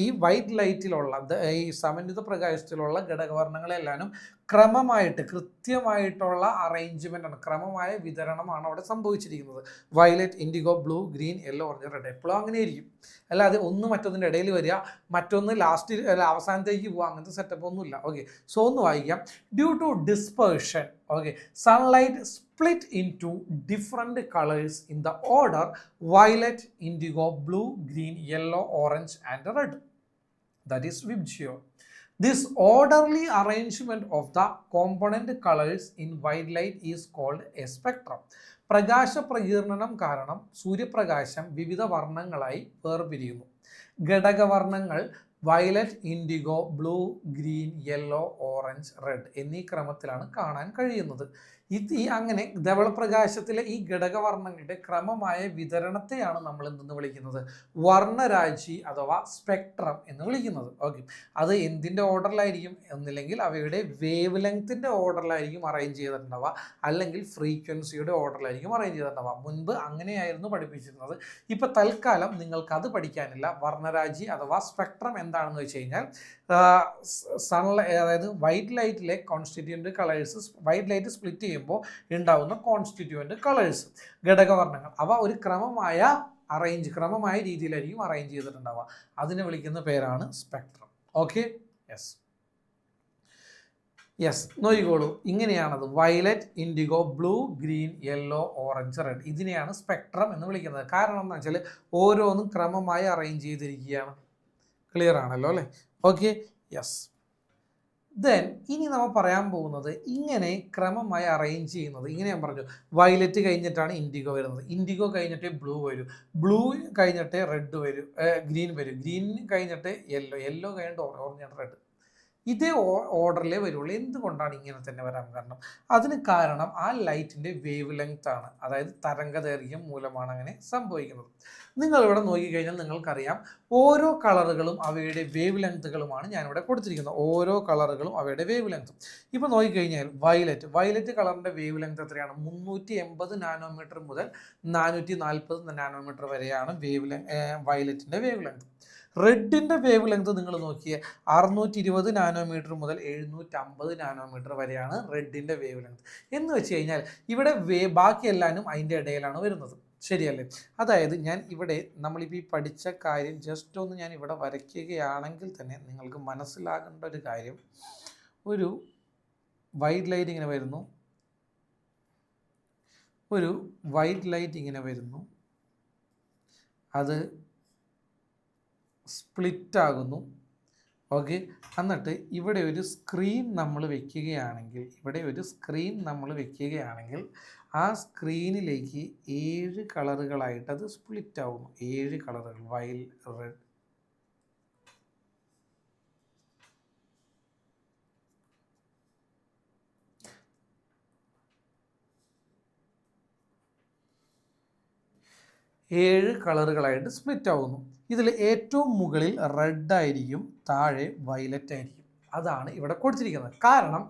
ഈ വൈറ്റ് ലൈറ്റിലുള്ള ഈ സമന്വിത പ്രകാശത്തിലുള്ള ഘടകവർണ്ണങ്ങളെല്ലാനും ക്രമമായിട്ട് കൃത്യമായിട്ടുള്ള അറേഞ്ച്മെൻ്റാണ്, ക്രമമായ വിതരണമാണ് അവിടെ സംഭവിച്ചിരിക്കുന്നത്. Violet, indigo, blue, green, yellow, orange, red എപ്പോഴും അങ്ങനെ ആയിരിക്കും. അല്ലാതെ ഒന്ന് മറ്റൊന്നിൻ്റെ ഇടയിൽ വരിക, മറ്റൊന്ന് ലാസ്റ്റ് അവസാനത്തേക്ക് പോകുക, അങ്ങനത്തെ സെറ്റപ്പ് ഒന്നുമില്ല. ഓക്കെ, സോ ഒന്ന് വായിക്കാം. Due to dispersion, okay, sunlight split into different colors in the order violet, indigo, blue, green, yellow, orange and red. That is Vibgio. This orderly arrangement of the component colors in white light is called a spectrum. പ്രകാശ പ്രകീർണനം കാരണം സൂര്യപ്രകാശം വിവിധ വർണ്ണങ്ങളായി വേർപിരിയുന്നു. ഘടകവർണ്ണങ്ങൾ violet, indigo, blue, green, yellow, orange, red എന്നീ ക്രമത്തിലാണ് കാണാൻ കഴിയുന്നത്. അങ്ങനെ ധവളപ്രകാശത്തിലെ ഈ ഘടകവർണ്ണങ്ങളുടെ ക്രമമായ വിതരണത്തെയാണ് നമ്മൾ എന്തെന്ന് വിളിക്കുന്നത്? വർണ്ണരാജി അഥവാ സ്പെക്ട്രം എന്ന് വിളിക്കുന്നത്. ഓക്കെ, അത് എന്തിൻ്റെ ഓർഡറിലായിരിക്കും? ഒന്നില്ലെങ്കിൽ അവയുടെ വേവ് ലെങ്ത്തിൻ്റെ ഓർഡറിലായിരിക്കും അറേഞ്ച് ചെയ്തിട്ടുണ്ടാവുക, അല്ലെങ്കിൽ ഫ്രീക്വൻസിയുടെ ഓർഡറിലായിരിക്കും അറേഞ്ച് ചെയ്തിട്ടുണ്ടാവുക. മുൻപ് അങ്ങനെയായിരുന്നു പഠിപ്പിച്ചിരുന്നത്. ഇപ്പോൾ തൽക്കാലം നിങ്ങൾക്ക് അത് പഠിക്കാനില്ല. വർണ്ണരാജി അഥവാ സ്പെക്ട്രം എന്താണെന്ന് വെച്ച് കഴിഞ്ഞാൽ അതായത് വൈറ്റ് ലൈറ്റിലെ constituent colours, white light split ചെയ്യുമ്പോൾ ഉണ്ടാകുന്ന കോൺസ്റ്റിറ്റ്യൂവൻ്റ് കളേഴ്സ്, ഘടകവർണ്ണങ്ങൾ, അവ ഒരു ക്രമമായ രീതിയിലായിരിക്കും അറേഞ്ച് ചെയ്തിട്ടുണ്ടാവുക. അതിനെ വിളിക്കുന്ന പേരാണ് സ്പെക്ട്രം. ഓക്കെ, യെസ് നോക്കിക്കോളൂ. ഇങ്ങനെയാണത്. Violet, indigo, blue, green, yellow, orange, red. ഇതിനെയാണ് സ്പെക്ട്രം എന്ന് വിളിക്കുന്നത്. കാരണം എന്താ വെച്ചാൽ ഓരോന്നും ക്രമമായി അറേഞ്ച് ചെയ്തിരിക്കുകയാണ്. ക്ലിയർ ആണല്ലോ അല്ലേ? Okay, yes. ദെൻ ഇനി നമ്മൾ പറയാൻ പോകുന്നത് ഇങ്ങനെ ക്രമമായി അറേഞ്ച് ചെയ്യുന്നത്. ഇങ്ങനെ ഞാൻ പറഞ്ഞു, വയലറ്റ് കഴിഞ്ഞിട്ടാണ് ഇൻഡിഗോ വരുന്നത്, ഇൻഡിഗോ കഴിഞ്ഞിട്ട് ബ്ലൂ വരും, ബ്ലൂ കഴിഞ്ഞിട്ട് റെഡ് വരും, ഗ്രീൻ വരും, ഗ്രീൻ കഴിഞ്ഞിട്ട് യെല്ലോ, യെല്ലോ കഴിഞ്ഞിട്ട് ഓറഞ്ച്, റെഡ്. ഇതേ ഓർഡറിലേ വരുള്ളൂ. എന്തുകൊണ്ടാണ് ഇങ്ങനെ തന്നെ വരാൻ കാരണം? അതിന് കാരണം ആ ലൈറ്റിൻ്റെ വേവ് ലെങ്ത് ആണ്, അതായത് തരംഗദൈർഘ്യം മൂലമാണ് അങ്ങനെ സംഭവിക്കുന്നത്. നിങ്ങളിവിടെ നോക്കിക്കഴിഞ്ഞാൽ നിങ്ങൾക്കറിയാം, ഓരോ കളറുകളും അവയുടെ വേവ് ലെങ്ത്തുകളുമാണ് ഞാനിവിടെ കൊടുത്തിരിക്കുന്നത്. ഓരോ കളറുകളും അവയുടെ വേവ് ലെങ്ത്തും. ഇപ്പോൾ നോക്കിക്കഴിഞ്ഞാൽ വയലറ്റ് കളറിൻ്റെ വേവ് ലെങ്ത് എത്രയാണ്? 380 നാനോമീറ്റർ മുതൽ 440 നാനോമീറ്റർ വരെയാണ് വയലറ്റിൻ്റെ വേവ് ലെങ്ത്. റെഡിൻ്റെ വേവ് ലെങ്ത് നിങ്ങൾ നോക്കിയേ, 620 നാനോമീറ്റർ മുതൽ 750 നാനോമീറ്റർ വരെയാണ് റെഡിൻ്റെ വേവ് ലെങ്ത്. എന്ന് വെച്ച് കഴിഞ്ഞാൽ ഇവിടെ ബാക്കി എല്ലാവരും അതിൻ്റെ ഇടയിലാണ് വരുന്നത്. ശരിയല്ലേ? അതായത് ഞാൻ ഇവിടെ നമ്മളിപ്പോൾ ഈ പഠിച്ച കാര്യം ജസ്റ്റ് ഒന്ന് ഞാൻ ഇവിടെ വരയ്ക്കുകയാണെങ്കിൽ തന്നെ നിങ്ങൾക്ക് മനസ്സിലാകേണ്ട ഒരു കാര്യം, ഒരു വൈറ്റ് ലൈറ്റ് ഇങ്ങനെ വരുന്നു, ഒരു വൈറ്റ് ലൈറ്റ് ഇങ്ങനെ വരുന്നു, അത് സ്പ്ലിറ്റ് ആകുന്നു. ഓക്കെ, എന്നിട്ട് ഇവിടെ ഒരു സ്ക്രീൻ നമ്മൾ വെക്കുകയാണെങ്കിൽ ആ സ്ക്രീനിലേക്ക് 7 കളറുകളായിട്ട് അത് സ്പ്ലിറ്റ് ആവുന്നു. 7 കളറുകൾ, വയലറ്റ്, റെഡ്, കളറുകളായിട്ട് സ്പ്ലിറ്റ് ആവുന്നു. ഇതിൽ ഏറ്റവും മുകളിൽ റെഡ് ആയിരിക്കും, താഴെ വയലറ്റ് ആയിരിക്കും. അതാണ് ഇവിടെ കൊടുത്തിരിക്കുന്നത്. കാരണം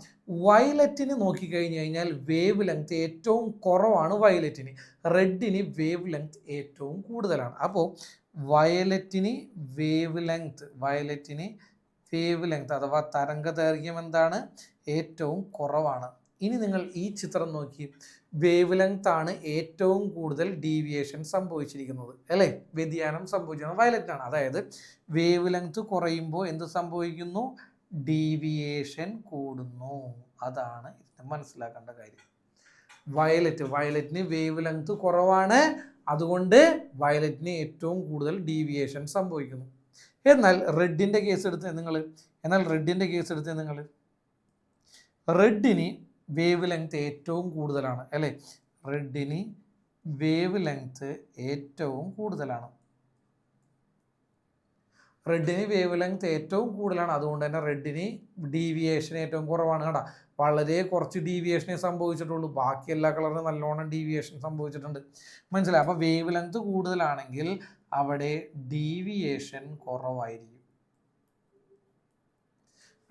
വയലറ്റിന് നോക്കിക്കഴിഞ്ഞ് കഴിഞ്ഞാൽ വേവ് ലെങ്ത് ഏറ്റവും കുറവാണ് വയലറ്റിന്, റെഡിന് വേവ് ലെങ്ത് ഏറ്റവും കൂടുതലാണ്. അപ്പോൾ വയലറ്റിന് വേവ് ലെങ്ത് അഥവാ തരംഗദൈർഘ്യം എന്താണ്? ഏറ്റവും കുറവാണ്. ഇനി നിങ്ങൾ ഈ ചിത്രം നോക്കി, വേവ് ലെങ്ത് ആണ് ഏറ്റവും കൂടുതൽ ഡീവിയേഷൻ സംഭവിച്ചിരിക്കുന്നത്, അല്ലേ? വ്യതിയാനം സംഭവിച്ചിരിക്കുന്നത് വയലറ്റാണ്. അതായത് വേവ് ലെങ്ത് കുറയുമ്പോൾ എന്ത് സംഭവിക്കുന്നു? ഡീവിയേഷൻ കൂടുന്നു. അതാണ് ഇത് മനസ്സിലാക്കേണ്ട കാര്യം. വയലറ്റിന് വേവ് ലെങ്ത് കുറവാണ്, അതുകൊണ്ട് വയലറ്റിന് ഏറ്റവും കൂടുതൽ ഡീവിയേഷൻ സംഭവിക്കുന്നു. എന്നാൽ റെഡിൻ്റെ കേസ് എടുത്ത് നിങ്ങൾ റെഡിന് വേവ് ലെങ്ത് ഏറ്റവും കൂടുതലാണ്, അല്ലേ? റെഡിന് വേവ് ലെങ്ത് ഏറ്റവും കൂടുതലാണ്. അതുകൊണ്ട് തന്നെ റെഡിന് ഡീവിയേഷൻ ഏറ്റവും കുറവാണ്. കേട്ടോ, വളരെ കുറച്ച് ഡീവിയേഷനേ സംഭവിച്ചിട്ടുള്ളൂ, ബാക്കി എല്ലാ കളറിനും നല്ലോണം ഡീവിയേഷൻ സംഭവിച്ചിട്ടുണ്ട്. മനസ്സിലായി? അപ്പോൾ വേവ് ലെങ്ത് കൂടുതലാണെങ്കിൽ അവിടെ ഡീവിയേഷൻ കുറവായിരിക്കും.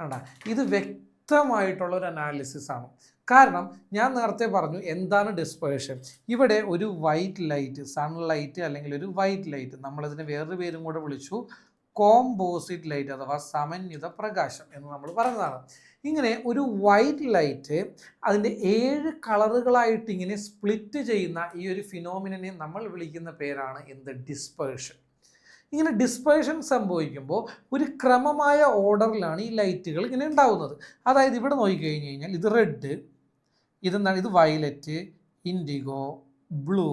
കേട്ടോ, ഇത് വ്യക്തമായിട്ടുള്ള ഒരു അനാലിസിസ് ആണ്. കാരണം ഞാൻ നേരത്തെ പറഞ്ഞു എന്താണ് ഡിസ്പേർഷൻ. ഇവിടെ ഒരു വൈറ്റ് ലൈറ്റ്, സൺലൈറ്റ് അല്ലെങ്കിൽ ഒരു വൈറ്റ് ലൈറ്റ്, നമ്മളതിന് വേറൊരു പേരും കൂടെ വിളിച്ചു കോമ്പോസിറ്റ് ലൈറ്റ് അഥവാ സമന്വിത പ്രകാശം എന്ന് നമ്മൾ പറഞ്ഞതാണ്. ഇങ്ങനെ ഒരു വൈറ്റ് ലൈറ്റ് അതിൻ്റെ 7 കളറുകളായിട്ട് ഇങ്ങനെ സ്പ്ലിറ്റ് ചെയ്യുന്ന ഈ ഒരു ഫിനോമിനനെ നമ്മൾ വിളിക്കുന്ന പേരാണ് എന്ത്? ഡിസ്പേർഷൻ. ഇങ്ങനെ ഡിസ്പേർഷൻ സംഭവിക്കുമ്പോൾ ഒരു ക്രമമായ ഓർഡറിലാണ് ഈ ലൈറ്റുകൾ ഇങ്ങനെ ഉണ്ടാവുന്നത്. അതായത് ഇവിടെ നോക്കിക്കഴിഞ്ഞ് കഴിഞ്ഞാൽ ഇത് റെഡ്, ഇതെന്താണ്? ഇത് violet, indigo, blue,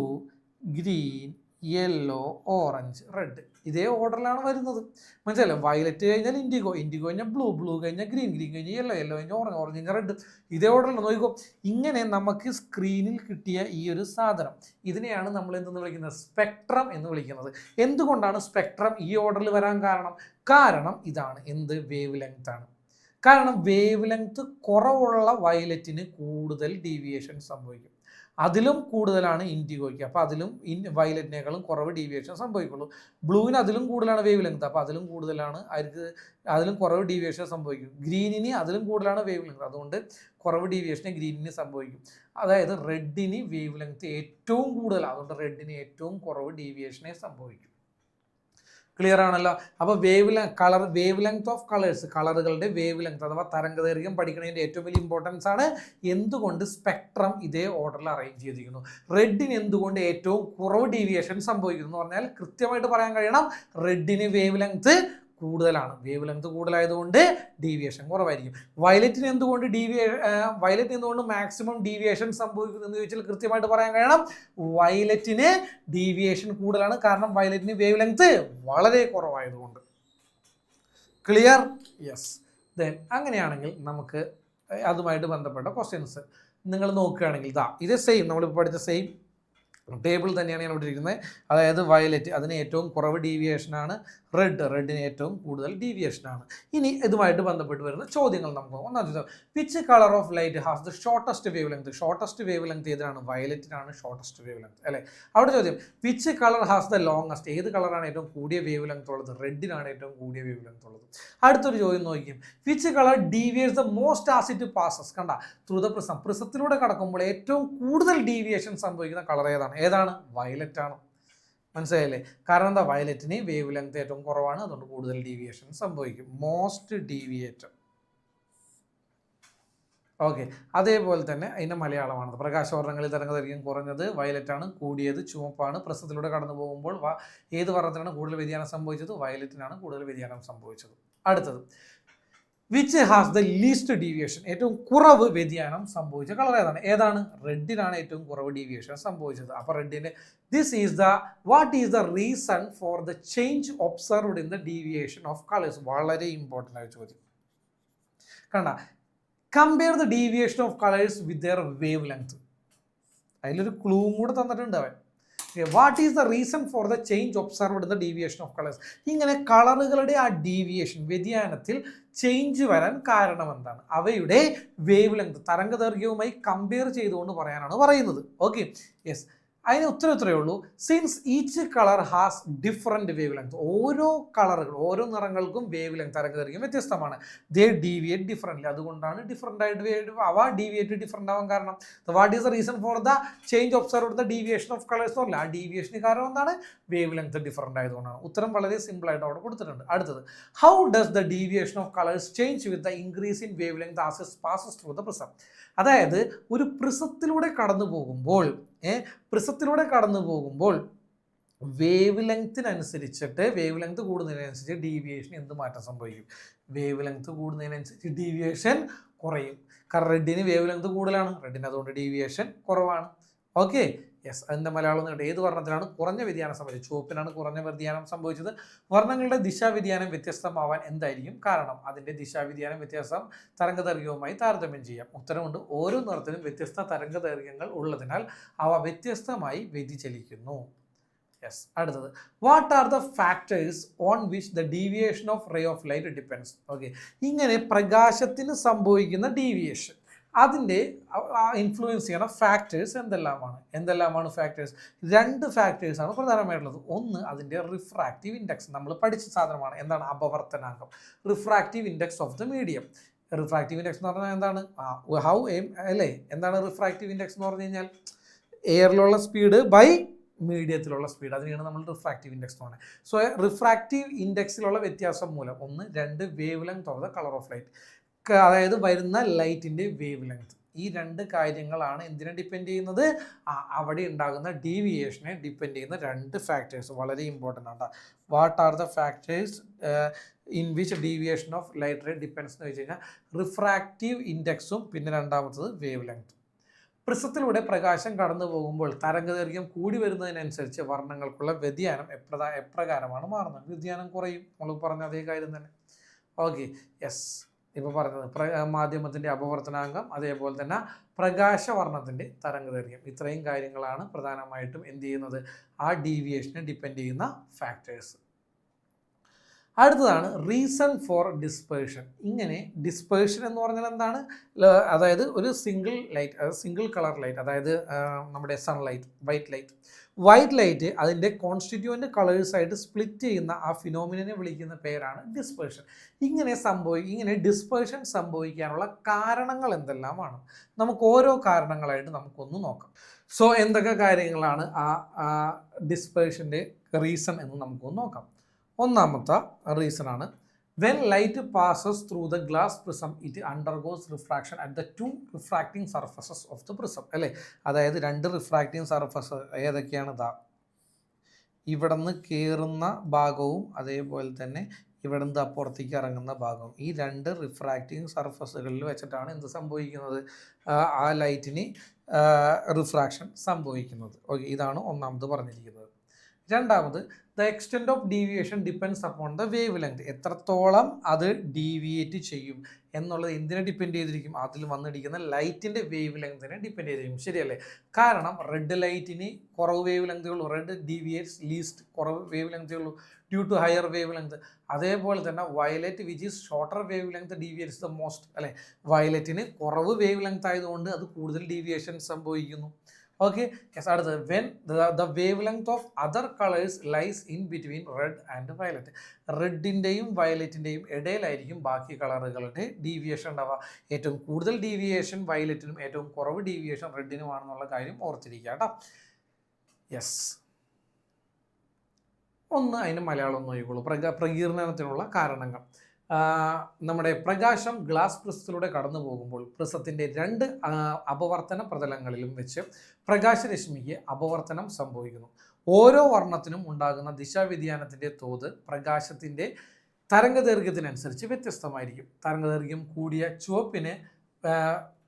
green, yellow, orange, red. ഇതേ ഓർഡറിലാണ് വരുന്നത്. മനസ്സിലായില്ലേ? വയലറ്റ് കഴിഞ്ഞാൽ ഇൻഡിഗോ, ഇൻഡിഗോ കഴിഞ്ഞാൽ ബ്ലൂ, ബ്ലൂ കഴിഞ്ഞാൽ ഗ്രീൻ, ഗ്രീൻ കഴിഞ്ഞാൽ യെല്ലോ, യെല്ലോ കഴിഞ്ഞാൽ ഓറഞ്ച്, ഓറഞ്ച് കഴിഞ്ഞാൽ റെഡ്. ഇതേ ഓർഡറിൽ നോക്കിക്കോ. ഇങ്ങനെ നമുക്ക് സ്ക്രീനിൽ കിട്ടിയ ഈ ഒരു സാധനം, ഇതിനെയാണ് നമ്മൾ എന്തെന്ന് വിളിക്കുന്നത്? സ്പെക്ട്രം എന്ന് വിളിക്കുന്നത്. എന്തുകൊണ്ടാണ് സ്പെക്ട്രം ഈ ഓർഡറിൽ വരാൻ കാരണം? കാരണം ഇതാണ് എന്ത്? വേവ് ലെങ്ത് ആണ്. കാരണം വേവ് ലെങ്ത് കുറവുള്ള വയലറ്റിന് കൂടുതൽ ഡീവിയേഷൻ സംഭവിക്കും. അതിലും കൂടുതലാണ് ഇൻഡിഗോയ്ക്ക്, അപ്പോൾ അതിലും വയലറ്റിനേക്കാളും കുറവ് ഡീവിയേഷൻ സംഭവിക്കുള്ളൂ. ബ്ലൂവിന് അതിലും കൂടുതലാണ് വേവ് ലെങ്ത്, അപ്പോൾ അതിലും കൂടുതലാണ് അതിലും കുറവ് ഡീവിയേഷൻ സംഭവിക്കും. ഗ്രീനിന് അതിലും കൂടുതലാണ് വേവ് ലെങ്ത്, അതുകൊണ്ട് കുറവ് ഡീവിയേഷന് ഗ്രീനിന് സംഭവിക്കും. അതായത് റെഡിന് വേവ് ലെങ്ത് ഏറ്റവും കൂടുതലാണ്, അതുകൊണ്ട് റെഡിന് ഏറ്റവും കുറവ് ഡീവിയേഷനെ സംഭവിക്കും. ക്ലിയർ ആണല്ലോ? അപ്പോൾ വേവ് ലെങ്ത് ഓഫ് കളേഴ്സ്, കളറുകളുടെ വേവ് ലെങ്ത് അഥവാ തരംഗദൈർഘ്യം പഠിക്കുന്നതിൻ്റെ ഏറ്റവും വലിയ ഇമ്പോർട്ടൻസ് ആണ്. എന്തുകൊണ്ട് സ്പെക്ട്രം ഇതേ ഓർഡറിൽ അറേഞ്ച് ചെയ്തിരിക്കുന്നു. റെഡിന് എന്തുകൊണ്ട് ഏറ്റവും കുറവ് ഡീവിയേഷൻ സംഭവിക്കുന്നു എന്ന് പറഞ്ഞാൽ കൃത്യമായിട്ട് പറയാൻ കഴിയണം. റെഡിന് വേവ് ലെങ്ത് കൂടുതലാണ്, വേവ് ലെങ്ത് കൂടുതലായതുകൊണ്ട് ഡീവിയേഷൻ കുറവായിരിക്കും. വയലറ്റിന് എന്തുകൊണ്ട് മാക്സിമം ഡീവിയേഷൻ സംഭവിക്കുന്നു എന്ന് ചോദിച്ചാൽ കൃത്യമായിട്ട് പറയാൻ കഴിയണം. വയലറ്റിന് ഡീവിയേഷൻ കൂടുതലാണ്, കാരണം വയലറ്റിന് വേവ് ലെങ്ത് വളരെ കുറവായതുകൊണ്ട്. ക്ലിയർ? യെസ്. ദെൻ അങ്ങനെയാണെങ്കിൽ നമുക്ക് അതുമായിട്ട് ബന്ധപ്പെട്ട ക്വസ്റ്റ്യൻസ് നിങ്ങൾ നോക്കുകയാണെങ്കിൽ ഇത് സെയിം നമ്മളിപ്പോൾ പഠിച്ച സെയിം ടേബിൾ തന്നെയാണ് ഞാൻ ഇവിടെ ഇരിക്കുന്നത്. അതായത് വയലറ്റ് അതിന് ഏറ്റവും കുറവ് ഡീവിയേഷനാണ്, റെഡിന് ഏറ്റവും കൂടുതൽ ഡീവിയേഷനാണ്. ഇനി ഇതുമായിട്ട് ബന്ധപ്പെട്ട് വരുന്ന ചോദ്യങ്ങൾ നമുക്ക് ഒന്നാം ചോദ്യം, which colour of light has the shortest wave length? Shortest wave length ഏതാണ്? വയലറ്റിനാണ് ഷോർട്ടസ്റ്റ് വേവ് ലെങ്ത് അല്ലേ? അവിടെ ചോദ്യം, which colour has the longest? ഏത് കളറാണ് ഏറ്റവും കൂടിയ വേവ് ലെങ്ത് ഉള്ളത്? റെഡിനാണ് ഏറ്റവും കൂടിയ വേവ് ലെങ്ത് ഉള്ളത്. അടുത്തൊരു ചോദ്യം നോക്കിയും, which colour deviates the most as it passes? കണ്ട, ത്രൂ ദ പ്രിസം, പ്രിസത്തിലൂടെ കടക്കുമ്പോൾ ഏറ്റവും കൂടുതൽ ഡീവിയേഷൻ സംഭവിക്കുന്ന കളർ ഏതാണ്? വയലറ്റ് ആണ്. മനസ്സിലായില്ലേ? കാരണം എന്താ? വയലറ്റിന് വേവ് ലെങ്ത് ഏറ്റവും കുറവാണ്, അതുകൊണ്ട് കൂടുതൽ ഡീവിയേഷൻ സംഭവിക്കും. മോസ്റ്റ് ഡീവിയേറ്റർ. ഓക്കെ, അതേപോലെ തന്നെ അതിൻ്റെ മലയാളമാണ്. പ്രകാശവർണ്ണങ്ങളിൽ തരംഗദൈർഘ്യം കുറഞ്ഞത് വയലറ്റ് ആണ്, കൂടിയത് ചുവപ്പാണ്. പ്രസത്തിലൂടെ കടന്നു പോകുമ്പോൾ ഏത് വർണ്ണത്തിനാണ് കൂടുതൽ വ്യതിയാനം സംഭവിച്ചത്? വയലറ്റിനാണ് കൂടുതൽ വ്യതിയാനം സംഭവിച്ചത്. അടുത്തത്, which has the least deviation? ഏറ്റവും കുറവ് വ്യതിയാനം സംഭവിച്ച കളർ ഏതാണ്? റെഡിനാണ് ഏറ്റവും കുറവ് ഡീവിയേഷൻ സംഭവിച്ചത്. അപ്പോൾ റെഡിന് what is the reason for the change observed in the deviation of colours? വളരെ ഇമ്പോർട്ടൻ്റ് ആയ ചോദ്യം. കണ്ട, compare the deviation of colours with their wavelength. അതിലൊരു ക്ലൂവും കൂടെ തന്നിട്ടുണ്ട് അവൻ. What is the reason for the change observed in the deviation of colours? ഇങ്ങനെ കളറുകളുടെ ആ ഡീവിയേഷൻ, വ്യതിയാനത്തിൽ ചേഞ്ച് വരാൻ കാരണം എന്താണ്? അവയുടെ വേവ് ലെങ്ത്, തരംഗദൈർഘ്യവുമായി കമ്പയർ ചെയ്തുകൊണ്ട് പറയാനാണ് പറയുന്നത്. Okay, yes. അതിന് ഉത്തരവേ ഉള്ളൂ, since each colour has different wave length. ഓരോ കളറുകൾ, ഓരോ നിറങ്ങൾക്കും വേവ് ലെങ്ത്, തരംഗദൈർഘ്യം വ്യത്യസ്തമാണ്. ദേ ഡീവിയേറ്റ് ഡിഫറെൻ്റ്ലി. അതുകൊണ്ടാണ് ഡിഫറെൻ്റ് ആയിട്ട് അവ ഡീവിയേറ്റ് ഡിഫറെൻ്റ് ആവാൻ കാരണം. What is the reason for the change observed the deviation of colours? പറഞ്ഞില്ല, ആ ഡീവിയേഷന് കാരണം എന്താണ്? വേവ് ലെങ്ത് ഡിഫറെൻ്റ് ആയതുകൊണ്ടാണ്. ഉത്തരം വളരെ സിമ്പിളായിട്ട് അവിടെ കൊടുത്തിട്ടുണ്ട്. അടുത്തത്, how does the deviation of colours change with the increase in wave length as it passes through the prism? അതായത് ഒരു പ്രിസത്തിലൂടെ കടന്നു പോകുമ്പോൾ വേവ് ലെങ്ത്തിനനുസരിച്ചിട്ട്, വേവ് ലെങ്ത് കൂടുന്നതിനനുസരിച്ച് ഡീവിയേഷൻ എന്ത് മാറ്റം സംഭവിക്കും? വേവ് ലെങ്ത് കൂടുന്നതിനനുസരിച്ച് ഡീവിയേഷൻ കുറയും. കാരണം റെഡിന് വേവ് ലെങ്ത് കൂടുതലാണ്, റെഡിന് അതുകൊണ്ട് ഡീവിയേഷൻ കുറവാണ്. Okay, yes. അതിൻ്റെ മലയാളം നേരിട്ട് ഏത് വർണ്ണത്തിനാണ് കുറഞ്ഞ വ്യതിയാനം സംഭവിച്ചത്? ചുവപ്പിനാണ് കുറഞ്ഞ വ്യതിയാനം സംഭവിച്ചത്. വർണ്ണങ്ങളുടെ ദിശാവ്യതിയാനം വ്യത്യസ്തമാവാൻ എന്തായിരിക്കും കാരണം? അതിൻ്റെ ദിശാവ്യതിയാനം വ്യത്യാസം തരംഗദൈർഘ്യവുമായി താരതമ്യം ചെയ്യാം. ഉത്തരമുണ്ട്, ഓരോ നിറത്തിനും വ്യത്യസ്ത തരംഗദൈർഘ്യങ്ങൾ ഉള്ളതിനാൽ അവ വ്യത്യസ്തമായി വ്യതിചലിക്കുന്നു. യെസ്. അടുത്തത്, what are the factors on which the deviation of ray of light depends? Okay, ഇങ്ങനെ പ്രകാശത്തിന് സംഭവിക്കുന്ന ഡീവിയേഷൻ, അതിൻ്റെ ഇൻഫ്ലുവൻസ് ചെയ്യുന്ന ഫാക്ടേഴ്സ് എന്തെല്ലാമാണ് ഫാക്ടേഴ്സ്? 2 ഫാക്ടേഴ്സാണ് പ്രധാനമായിട്ടുള്ളത്. ഒന്ന്, അതിൻ്റെ റിഫ്രാക്റ്റീവ് ഇൻഡെക്സ്. നമ്മൾ പഠിച്ച സാധനമാണ്. എന്താണ്? അപവർത്തനാങ്കം, refractive index of the medium. Refractive index എന്ന് പറഞ്ഞാൽ എന്താണ്? ഹൗ എം അല്ലേ? എന്താണ് റിഫ്രാക്റ്റീവ് ഇൻഡെക്സ് എന്ന് പറഞ്ഞു കഴിഞ്ഞാൽ എയറിലുള്ള സ്പീഡ് ബൈ മീഡിയത്തിലുള്ള സ്പീഡ്, അതിനെയാണ് നമ്മൾ റിഫ്രാക്റ്റീവ് ഇൻഡെക്സ് എന്ന് പറയുന്നത്. സോ റിഫ്രാക്റ്റീവ് ഇൻഡെക്സിലുള്ള വ്യത്യാസം മൂലം 1, 2 wave length of the colour of light, അതായത് വരുന്ന ലൈറ്റിൻ്റെ വേവ് ലെങ്ത്. ഈ 2 കാര്യങ്ങളാണ് എന്തിനെ ഡിപ്പെൻഡ് ചെയ്യുന്നത്? അവിടെ ഉണ്ടാകുന്ന ഡീവിയേഷനെ ഡിപ്പെൻഡ് ചെയ്യുന്ന 2 ഫാക്ടേഴ്സ്. വളരെ ഇമ്പോർട്ടൻ്റ് ആണ്. What are the factors in which deviation of light ray depends എന്ന് വെച്ച് കഴിഞ്ഞാൽ റിഫ്രാക്റ്റീവ് ഇൻഡെക്സും പിന്നെ രണ്ടാമത്തത് വേവ് ലെങ്ത്തും. പ്രിസത്തിലൂടെ പ്രകാശം കടന്നു പോകുമ്പോൾ തരംഗദൈർഘ്യം കൂടി വരുന്നതിനനുസരിച്ച് വർണ്ണങ്ങൾക്കുള്ള വ്യതിയാനം എപ്രകാരമാണ് മാറുന്നത്? വ്യതിയാനം കുറയും. നമ്മൾ പറഞ്ഞ അതേ കാര്യം തന്നെ. Okay, yes. ഇപ്പോൾ പറഞ്ഞത് മാധ്യമത്തിൻ്റെ അപവർത്തനാംഗം, അതേപോലെ തന്നെ പ്രകാശവർണ്ണത്തിൻ്റെ തരംഗദൈർഘ്യം, ഇത്രയും കാര്യങ്ങളാണ് പ്രധാനമായിട്ടും എന്ത് ചെയ്യുന്നത്? ആ ഡീവിയേഷനെ ഡിപ്പെൻഡ് ചെയ്യുന്ന ഫാക്ടേഴ്സ്. അടുത്തതാണ് റീസൺ ഫോർ ഡിസ്പേർഷൻ. ഇങ്ങനെ ഡിസ്പേർഷൻ എന്ന് പറഞ്ഞാൽ എന്താണ്? അതായത് ഒരു single light, single colour light, അതായത് നമ്മുടെ സൺലൈറ്റ്, വൈറ്റ് ലൈറ്റ് അതിൻ്റെ കോൺസ്റ്റിറ്റ്യൂവൻ്റ് കളേഴ്സായിട്ട് സ്പ്ലിറ്റ് ചെയ്യുന്ന ആ ഫിനോമിനെ വിളിക്കുന്ന പേരാണ് ഡിസ്പേർഷൻ. ഇങ്ങനെ ഡിസ്പേർഷൻ സംഭവിക്കാനുള്ള കാരണങ്ങൾ എന്തെല്ലാമാണ്? നമുക്ക് ഓരോ കാരണങ്ങളായിട്ട് നമുക്കൊന്ന് നോക്കാം. സോ എന്തൊക്കെ കാര്യങ്ങളാണ് ആ ഡിസ്പേർഷൻ്റെ റീസൺ എന്ന് നമുക്കൊന്ന് നോക്കാം. ഒന്നാമത്തെ റീസൺ ആണ് when light passes through the glass prism it undergoes refraction at the 2 refracting surfaces of the prism, അല്ലേ? അതായത് 2 റിഫ്രാക്റ്റിംഗ് സർഫസ് ഏതൊക്കെയാണ്? ഇവിടെ നിന്ന് കയറുന്ന ഭാഗവും അതേപോലെ തന്നെ ഇവിടെ നിന്ന് പുറത്തേക്ക് ഇറങ്ങുന്ന ഭാഗവും. ഈ 2 റിഫ്രാക്റ്റിംഗ് സർഫസുകളിൽ വെച്ചിട്ടാണ് എന്ത് സംഭവിക്കുന്നത്? ആ ലൈറ്റിന് റിഫ്രാക്ഷൻ സംഭവിക്കുന്നത്. ഓക്കെ, ഇതാണ് ഒന്നാമത് പറഞ്ഞിരിക്കുന്നത്. രണ്ടാമത്, the extent of deviation depends upon the wave length. എത്രത്തോളം അത് ഡീവിയേറ്റ് ചെയ്യും എന്നുള്ളത് എന്തിനെ ഡിപ്പെൻഡ് ചെയ്തിരിക്കും? അതിൽ വന്നിരിക്കുന്ന ലൈറ്റിൻ്റെ വേവ് ലെങ്തിനെ ഡിപ്പെൻഡ് ചെയ്തിരിക്കും. ശരിയല്ലേ? കാരണം റെഡ് ലൈറ്റിന് കുറവ് വേവ് ലെങ്തേ ഉള്ളൂ, റെഡ് ഡീവിയേറ്റ്സ് ലീസ്റ്റ്, കുറവ് വേവ് ലെങ്തേ ഉള്ളൂ due to higher wavelength. അതേപോലെ തന്നെ violet which is shorter wavelength deviates the most, അല്ലേ? വയലറ്റിന് കുറവ് വേവ് ലെങ്ത് ആയതുകൊണ്ട് അത് കൂടുതൽ ഡീവിയേഷൻ സംഭവിക്കുന്നു. Okay, yes. അടുത്തത്, when the wavelength of other colours lies in between red and violet. റെഡിൻ്റെയും വയലറ്റിൻ്റെയും ഇടയിലായിരിക്കും ബാക്കി കളറുകളുടെ ഡീവിയേഷൻ ഉണ്ടാവുക. ഏറ്റവും കൂടുതൽ ഡീവിയേഷൻ വയലറ്റിനും ഏറ്റവും കുറവ് ഡീവിയേഷൻ റെഡിനുമാണെന്നുള്ള കാര്യം ഓർത്തിരിക്കുക കേട്ടോ. യെസ്. ഒന്ന് അതിന് മലയാളം നോക്കിക്കോളൂ. പ്രകീർണനത്തിനുള്ള കാരണങ്ങൾ. നമ്മുടെ പ്രകാശം ഗ്ലാസ് പ്രിസത്തിലൂടെ കടന്നു പോകുമ്പോൾ പ്രിസത്തിൻ്റെ 2 അപവർത്തന പ്രതലങ്ങളിലും വെച്ച് പ്രകാശരശ്മിക്ക് അപവർത്തനം സംഭവിക്കുന്നു. ഓരോ വർണ്ണത്തിനും ഉണ്ടാകുന്ന ദിശാവ്യതിയാനത്തിൻ്റെ തോത് പ്രകാശത്തിൻ്റെ തരംഗദൈർഘ്യത്തിനനുസരിച്ച് വ്യത്യസ്തമായിരിക്കും. തരംഗദൈർഘ്യം കൂടിയ ചുവപ്പിന്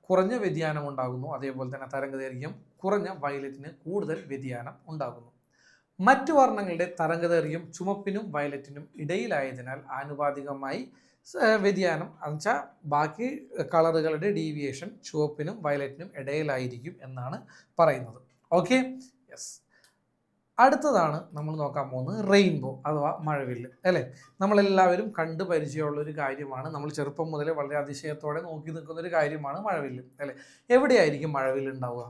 കുറഞ്ഞ വ്യതിയാനം ഉണ്ടാകുന്നു, അതേപോലെ തന്നെ തരംഗദൈർഘ്യം കുറഞ്ഞ വയലറ്റിന് കൂടുതൽ വ്യതിയാനം ഉണ്ടാകുന്നു. മറ്റു വർണ്ണങ്ങളുടെ തരംഗദൈർഘ്യം ചുമപ്പിനും വയലറ്റിനും ഇടയിലായതിനാൽ ആനുപാതികമായി വ്യതിയാനം എന്നുവെച്ചാൽ ബാക്കി കളറുകളുടെ ഡീവിയേഷൻ ചുവപ്പിനും വയലറ്റിനും ഇടയിലായിരിക്കും എന്നാണ് പറയുന്നത്. Okay, yes. അടുത്തതാണ് നമ്മൾ നോക്കാൻ പോകുന്നത് റെയിൻബോ അഥവാ മഴവില്ല്, അല്ലേ? നമ്മളെല്ലാവരും കണ്ട് പരിചയമുള്ളൊരു കാര്യമാണ്. നമ്മൾ ചെറുപ്പം മുതലേ വളരെ അതിശയത്തോടെ നോക്കി നിൽക്കുന്നൊരു കാര്യമാണ് മഴവില്ല്, അല്ലേ? എവിടെയായിരിക്കും മഴവില്ല് ഉണ്ടാവുക?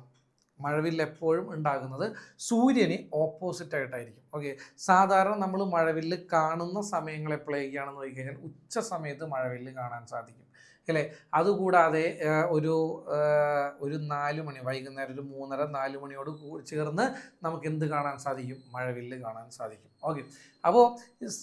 മഴവില്ല് എപ്പോഴും ഉണ്ടാകുന്നത് സൂര്യന് ഓപ്പോസിറ്റ് ആയിട്ടായിരിക്കും. ഓക്കെ, സാധാരണ നമ്മൾ മഴവില്ല് കാണുന്ന സമയങ്ങൾ എപ്പോഴൊക്കെയാണെന്ന് നോക്കിക്കഴിഞ്ഞാൽ ഉച്ച സമയത്ത് മഴവില്ല് കാണാൻ സാധിക്കും, അല്ലേ? അതുകൂടാതെ ഒരു 4 മണി, വൈകുന്നേരം ഒരു 3:30-4 മണിയോട് ചേർന്ന് നമുക്ക് എന്ത് കാണാൻ സാധിക്കും? മഴവില്ല് കാണാൻ സാധിക്കും. ഓക്കെ, അപ്പോൾ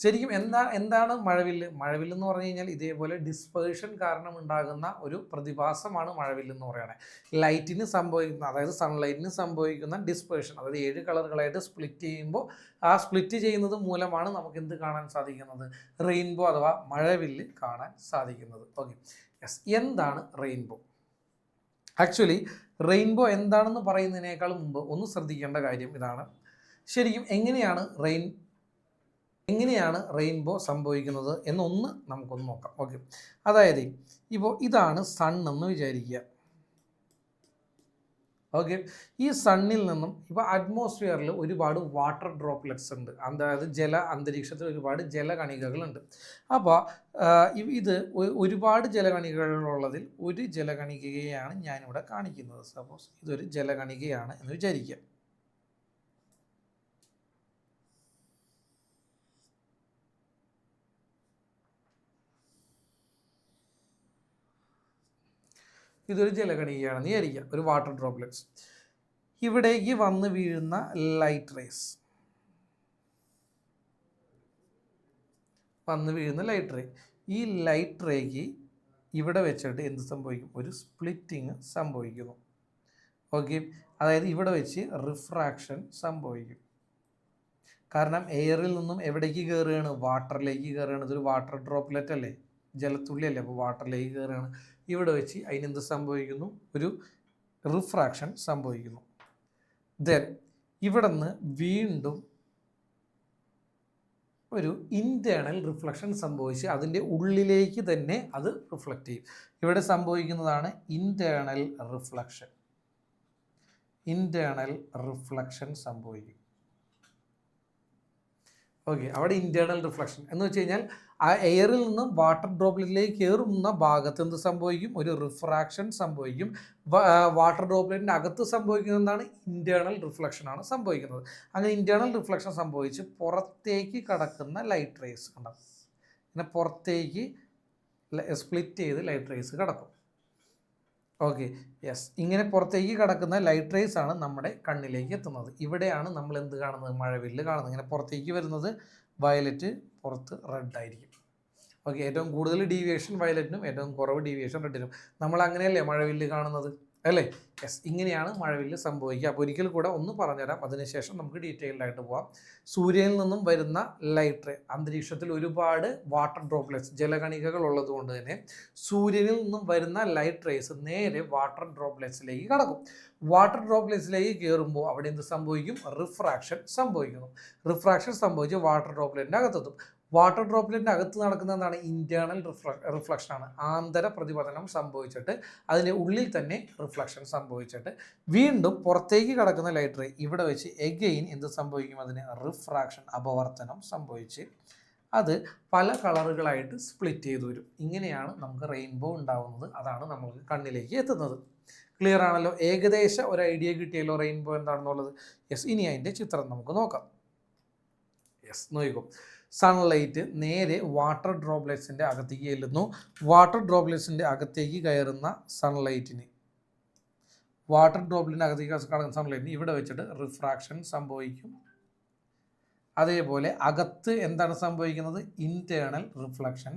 ശരിക്കും എന്താണ് മഴവില്ല്? മഴവില്ല് എന്ന് പറഞ്ഞു കഴിഞ്ഞാൽ ഇതേപോലെ ഡിസ്പേർഷൻ കാരണം ഉണ്ടാകുന്ന ഒരു പ്രതിഭാസമാണ് മഴവില്ല് എന്ന് പറയുന്നത്. ലൈറ്റിന് സംഭവിക്കുന്ന, അതായത് സൺലൈറ്റിന് സംഭവിക്കുന്ന ഡിസ്പേർഷൻ, അതായത് 7 കളറുകളായിട്ട് സ്പ്ലിറ്റ് ചെയ്യുമ്പോൾ ആ സ്പ്ലിറ്റ് ചെയ്യുന്നത് മൂലമാണ് നമുക്ക് എന്ത് കാണാൻ സാധിക്കുന്നത്? റെയിൻബോ അഥവാ മഴവില്ല് കാണാൻ സാധിക്കുന്നത്. Okay, yes. എന്താണ് റെയിൻബോ? ആക്ച്വലി റെയിൻബോ എന്താണെന്ന് പറയുന്നതിനേക്കാൾ മുമ്പ് ഒന്ന് ശ്രദ്ധിക്കേണ്ട കാര്യം ഇതാണ്. ശരിക്കും എങ്ങനെയാണ് റെയിൻബോ സംഭവിക്കുന്നത് എന്നൊന്ന് നമുക്കൊന്ന് നോക്കാം. ഓക്കെ, അതായത് ഇപ്പോൾ ഇതാണ് സൺ എന്ന് വിചാരിക്കുക. ഓക്കെ, ഈ സണ്ണിൽ നിന്നും ഇപ്പോൾ അറ്റ്മോസ്ഫിയറിൽ ഒരുപാട് വാട്ടർ ഡ്രോപ്ലെറ്റ്സ് ഉണ്ട്, അതായത് അന്തരീക്ഷത്തിൽ ഒരുപാട് ജലകണികകളുണ്ട്. അപ്പോൾ ഇത് ഒരുപാട് ജലകണികകളുള്ളതിൽ ഒരു ജലകണികയാണ് ഞാനിവിടെ കാണിക്കുന്നത്. സപ്പോസ് ഇതൊരു ജലകണികയാണ് എന്ന് വിചാരിക്കുക. ഇതൊരു ജലകണികയാണെന്ന് വിചാരിക്കുക, ഒരു വാട്ടർ ഡ്രോപ്ലെറ്റ്സ്. ഇവിടേക്ക് വന്ന് വീഴുന്ന ലൈറ്റ് റേസ്, ഈ ലൈറ്റ് റേക്ക് ഇവിടെ വെച്ചിട്ട് എന്ത് സംഭവിക്കും? ഒരു സ്പ്ലിറ്റിങ് സംഭവിക്കുന്നു. ഓക്കെ, അതായത് ഇവിടെ വെച്ച് റിഫ്രാക്ഷൻ സംഭവിക്കും. കാരണം എയറിൽ നിന്നും എവിടേക്ക് കയറുകയാണ്? വാട്ടറിലേക്ക് കയറുകയാണ്. ഇതൊരു വാട്ടർ ഡ്രോപ്ലെറ്റ് അല്ലേ, ജലത്തുള്ളി അല്ലേ, അപ്പോൾ വാട്ടറിലേക്ക് കയറുകയാണ്. ഇവിടെ വെച്ച് അതിനെന്ത് സംഭവിക്കുന്നു? ഒരു റിഫ്രാക്ഷൻ സംഭവിക്കുന്നു. ദെൻ ഇവിടെ നിന്ന് വീണ്ടും ഒരു ഇൻറ്റേർണൽ റിഫ്ലക്ഷൻ സംഭവിച്ച് അതിൻ്റെ ഉള്ളിലേക്ക് തന്നെ അത് റിഫ്ലക്റ്റ് ചെയ്യും. ഇവിടെ സംഭവിക്കുന്നതാണ് ഇൻറ്റേർണൽ റിഫ്ലക്ഷൻ സംഭവിക്കും. ഓക്കെ, അവിടെ ഇൻറ്റേർണൽ റിഫ്ലക്ഷൻ എന്ന് വെച്ച് കഴിഞ്ഞാൽ ആ എയറിൽ നിന്നും വാട്ടർ ഡ്രോപ്ലെറ്റിലേക്ക് കയറുന്ന ഭാഗത്ത് എന്ത് സംഭവിക്കും? ഒരു റിഫ്രാക്ഷൻ സംഭവിക്കും. വാട്ടർ ഡ്രോപ്ലെറ്റിൻ്റെ അകത്ത് സംഭവിക്കുന്നതാണ് ഇൻറ്റേർണൽ റിഫ്ലക്ഷനാണ് സംഭവിക്കുന്നത്. അങ്ങനെ ഇൻറ്റേർണൽ റിഫ്ലക്ഷൻ സംഭവിച്ച് പുറത്തേക്ക് കടക്കുന്ന ലൈറ്റ് റേസ് കണ്ടാൽ ഇങ്ങനെ പുറത്തേക്ക് സ്പ്ലിറ്റ് ചെയ്ത് ലൈറ്റ് റേസ് കടക്കും. ഓക്കെ, യെസ്, ഇങ്ങനെ പുറത്തേക്ക് കടക്കുന്ന ലൈറ്റ് റേസ് ആണ് നമ്മുടെ കണ്ണിലേക്ക് എത്തുന്നത്. ഇവിടെയാണ് നമ്മൾ എന്ത് കാണുന്നത്? മഴവില്ല് കാണുന്നത്. ഇങ്ങനെ പുറത്തേക്ക് വരുന്നത് വയലറ്റ്, പുറത്ത് റെഡ് ആയിരിക്കും. ഓക്കെ, ഏറ്റവും കൂടുതൽ ഡീവിയേഷൻ വയലറ്റിനും ഏറ്റവും കുറവ് ഡീവിയേഷൻ റെഡിനും. നമ്മൾ അങ്ങനെയല്ലേ മഴവില്ല് കാണുന്നത് അല്ലേ? യെസ്, ഇങ്ങനെയാണ് മഴവില്ല് സംഭവിക്കുക. അപ്പോൾ ഒരിക്കൽ കൂടെ ഒന്ന് പറഞ്ഞുതരാം, അതിനുശേഷം നമുക്ക് ഡീറ്റെയിൽഡ് ആയിട്ട് പോവാം. സൂര്യനിൽ നിന്നും വരുന്ന ലൈറ്റ് റേ, അന്തരീക്ഷത്തിൽ ഒരുപാട് വാട്ടർ ഡ്രോപ്ലെറ്റ്സ് ജലകണികകൾ ഉള്ളതുകൊണ്ട് തന്നെ സൂര്യനിൽ നിന്നും വരുന്ന ലൈറ്റ് റേസ് നേരെ വാട്ടർ ഡ്രോപ്ലെറ്റ്സിലേക്ക് കടക്കും. വാട്ടർ ഡ്രോപ്ലെറ്റ്സിലേക്ക് കയറുമ്പോൾ അവിടെ എന്ത് സംഭവിക്കും? റിഫ്രാക്ഷൻ സംഭവിക്കുന്നു. റിഫ്രാക്ഷൻ സംഭവിച്ച് വാട്ടർ ഡ്രോപ്ലെറ്റിൻ്റെ അകത്തെത്തും. വാട്ടർ ഡ്രോപ്ലെറ്റിൻ്റെ അകത്ത് നടക്കുന്ന എന്താണ്? ഇൻറ്റേർണൽ റിഫ്ലക്ഷനാണ്. ആന്തര പ്രതിപതനം സംഭവിച്ചിട്ട് അതിൻ്റെ ഉള്ളിൽ തന്നെ റിഫ്ലക്ഷൻ സംഭവിച്ചിട്ട് വീണ്ടും പുറത്തേക്ക് കടക്കുന്ന ലൈറ്റ് റേ ഇവിടെ വെച്ച് എഗെയിൻ എന്ത് സംഭവിക്കും? അതിന് റിഫ്രാക്ഷൻ, അപവർത്തനം സംഭവിച്ച് അത് പല കളറുകളായിട്ട് സ്പ്ലിറ്റ് ചെയ്തു വരും. ഇങ്ങനെയാണ് നമുക്ക് റെയിൻബോ ഉണ്ടാവുന്നത്. അതാണ് നമ്മൾക്ക് കണ്ണിലേക്ക് എത്തുന്നത്. ക്ലിയർ ആണല്ലോ? ഏകദേശം ഒരു ഐഡിയ കിട്ടിയല്ലോ റെയിൻബോ എന്താണെന്നുള്ളത്. യെസ്, ഇനി അതിൻ്റെ ചിത്രം നമുക്ക് നോക്കാം. യെസ്, നോക്കിക്കോ. സൺലൈറ്റ് നേരെ വാട്ടർ ഡ്രോപ്ലെറ്റ്സിൻ്റെ അകത്തേക്ക് ചെല്ലുന്നു. വാട്ടർ ഡ്രോപ്ലെറ്റ്സിൻ്റെ അകത്തേക്ക് കയറുന്ന സൺലൈറ്റിന്, വാട്ടർ ഡ്രോപ്ലെറ്റിൻ്റെ അകത്തേക്ക് കടക്കുന്ന സൺലൈറ്റിന് ഇവിടെ വെച്ചിട്ട് റിഫ്രാക്ഷൻ സംഭവിക്കും. അതേപോലെ അകത്ത് എന്താണ് സംഭവിക്കുന്നത്? ഇൻറ്റേർണൽ റിഫ്ലക്ഷൻ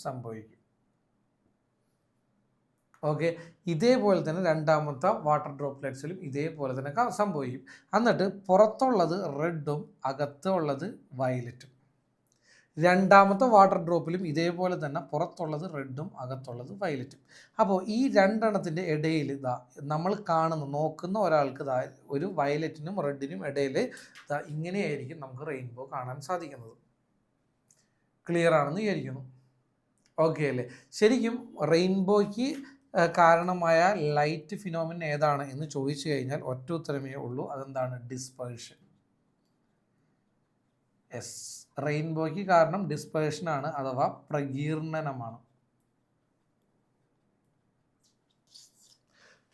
സംഭവിക്കും. ഓക്കെ, ഇതേപോലെ തന്നെ രണ്ടാമത്തെ വാട്ടർ ഡ്രോപ്ലെറ്റ്സിലും ഇതേപോലെ തന്നെ സംഭവിക്കും. എന്നിട്ട് പുറത്തുള്ളത് റെഡും അകത്തുള്ളത് വയലറ്റും. രണ്ടാമത്തെ വാട്ടർ ഡ്രോപ്പിലും ഇതേപോലെ തന്നെ പുറത്തുള്ളത് റെഡും അകത്തുള്ളത് വയലറ്റും. അപ്പോൾ ഈ രണ്ടെണ്ണത്തിൻ്റെ ഇടയിൽ നമ്മൾ നോക്കുന്ന ഒരാൾക്ക് ഒരു വയലറ്റിനും റെഡിനും ഇടയിൽ ഇങ്ങനെയായിരിക്കും നമുക്ക് റെയിൻബോ കാണാൻ സാധിക്കുന്നത്. ക്ലിയർ ആണെന്ന് വിചാരിക്കുന്നു. ഓക്കെ അല്ലേ? ശരിക്കും റെയിൻബോയ്ക്ക് കാരണമായ ലൈറ്റ് ഫിനോമിനൻ ഏതാണ് എന്ന് ചോദിച്ചു കഴിഞ്ഞാൽ ഒറ്റ ഉത്തരമേ ഉള്ളൂ. അതെന്താണ്? ഡിസ്പേർഷൻ. യെസ്, റെയിൻബോയ്ക്ക് കാരണം ഡിസ്പേർഷനാണ്, അഥവാ പ്രകീർണനമാണ്.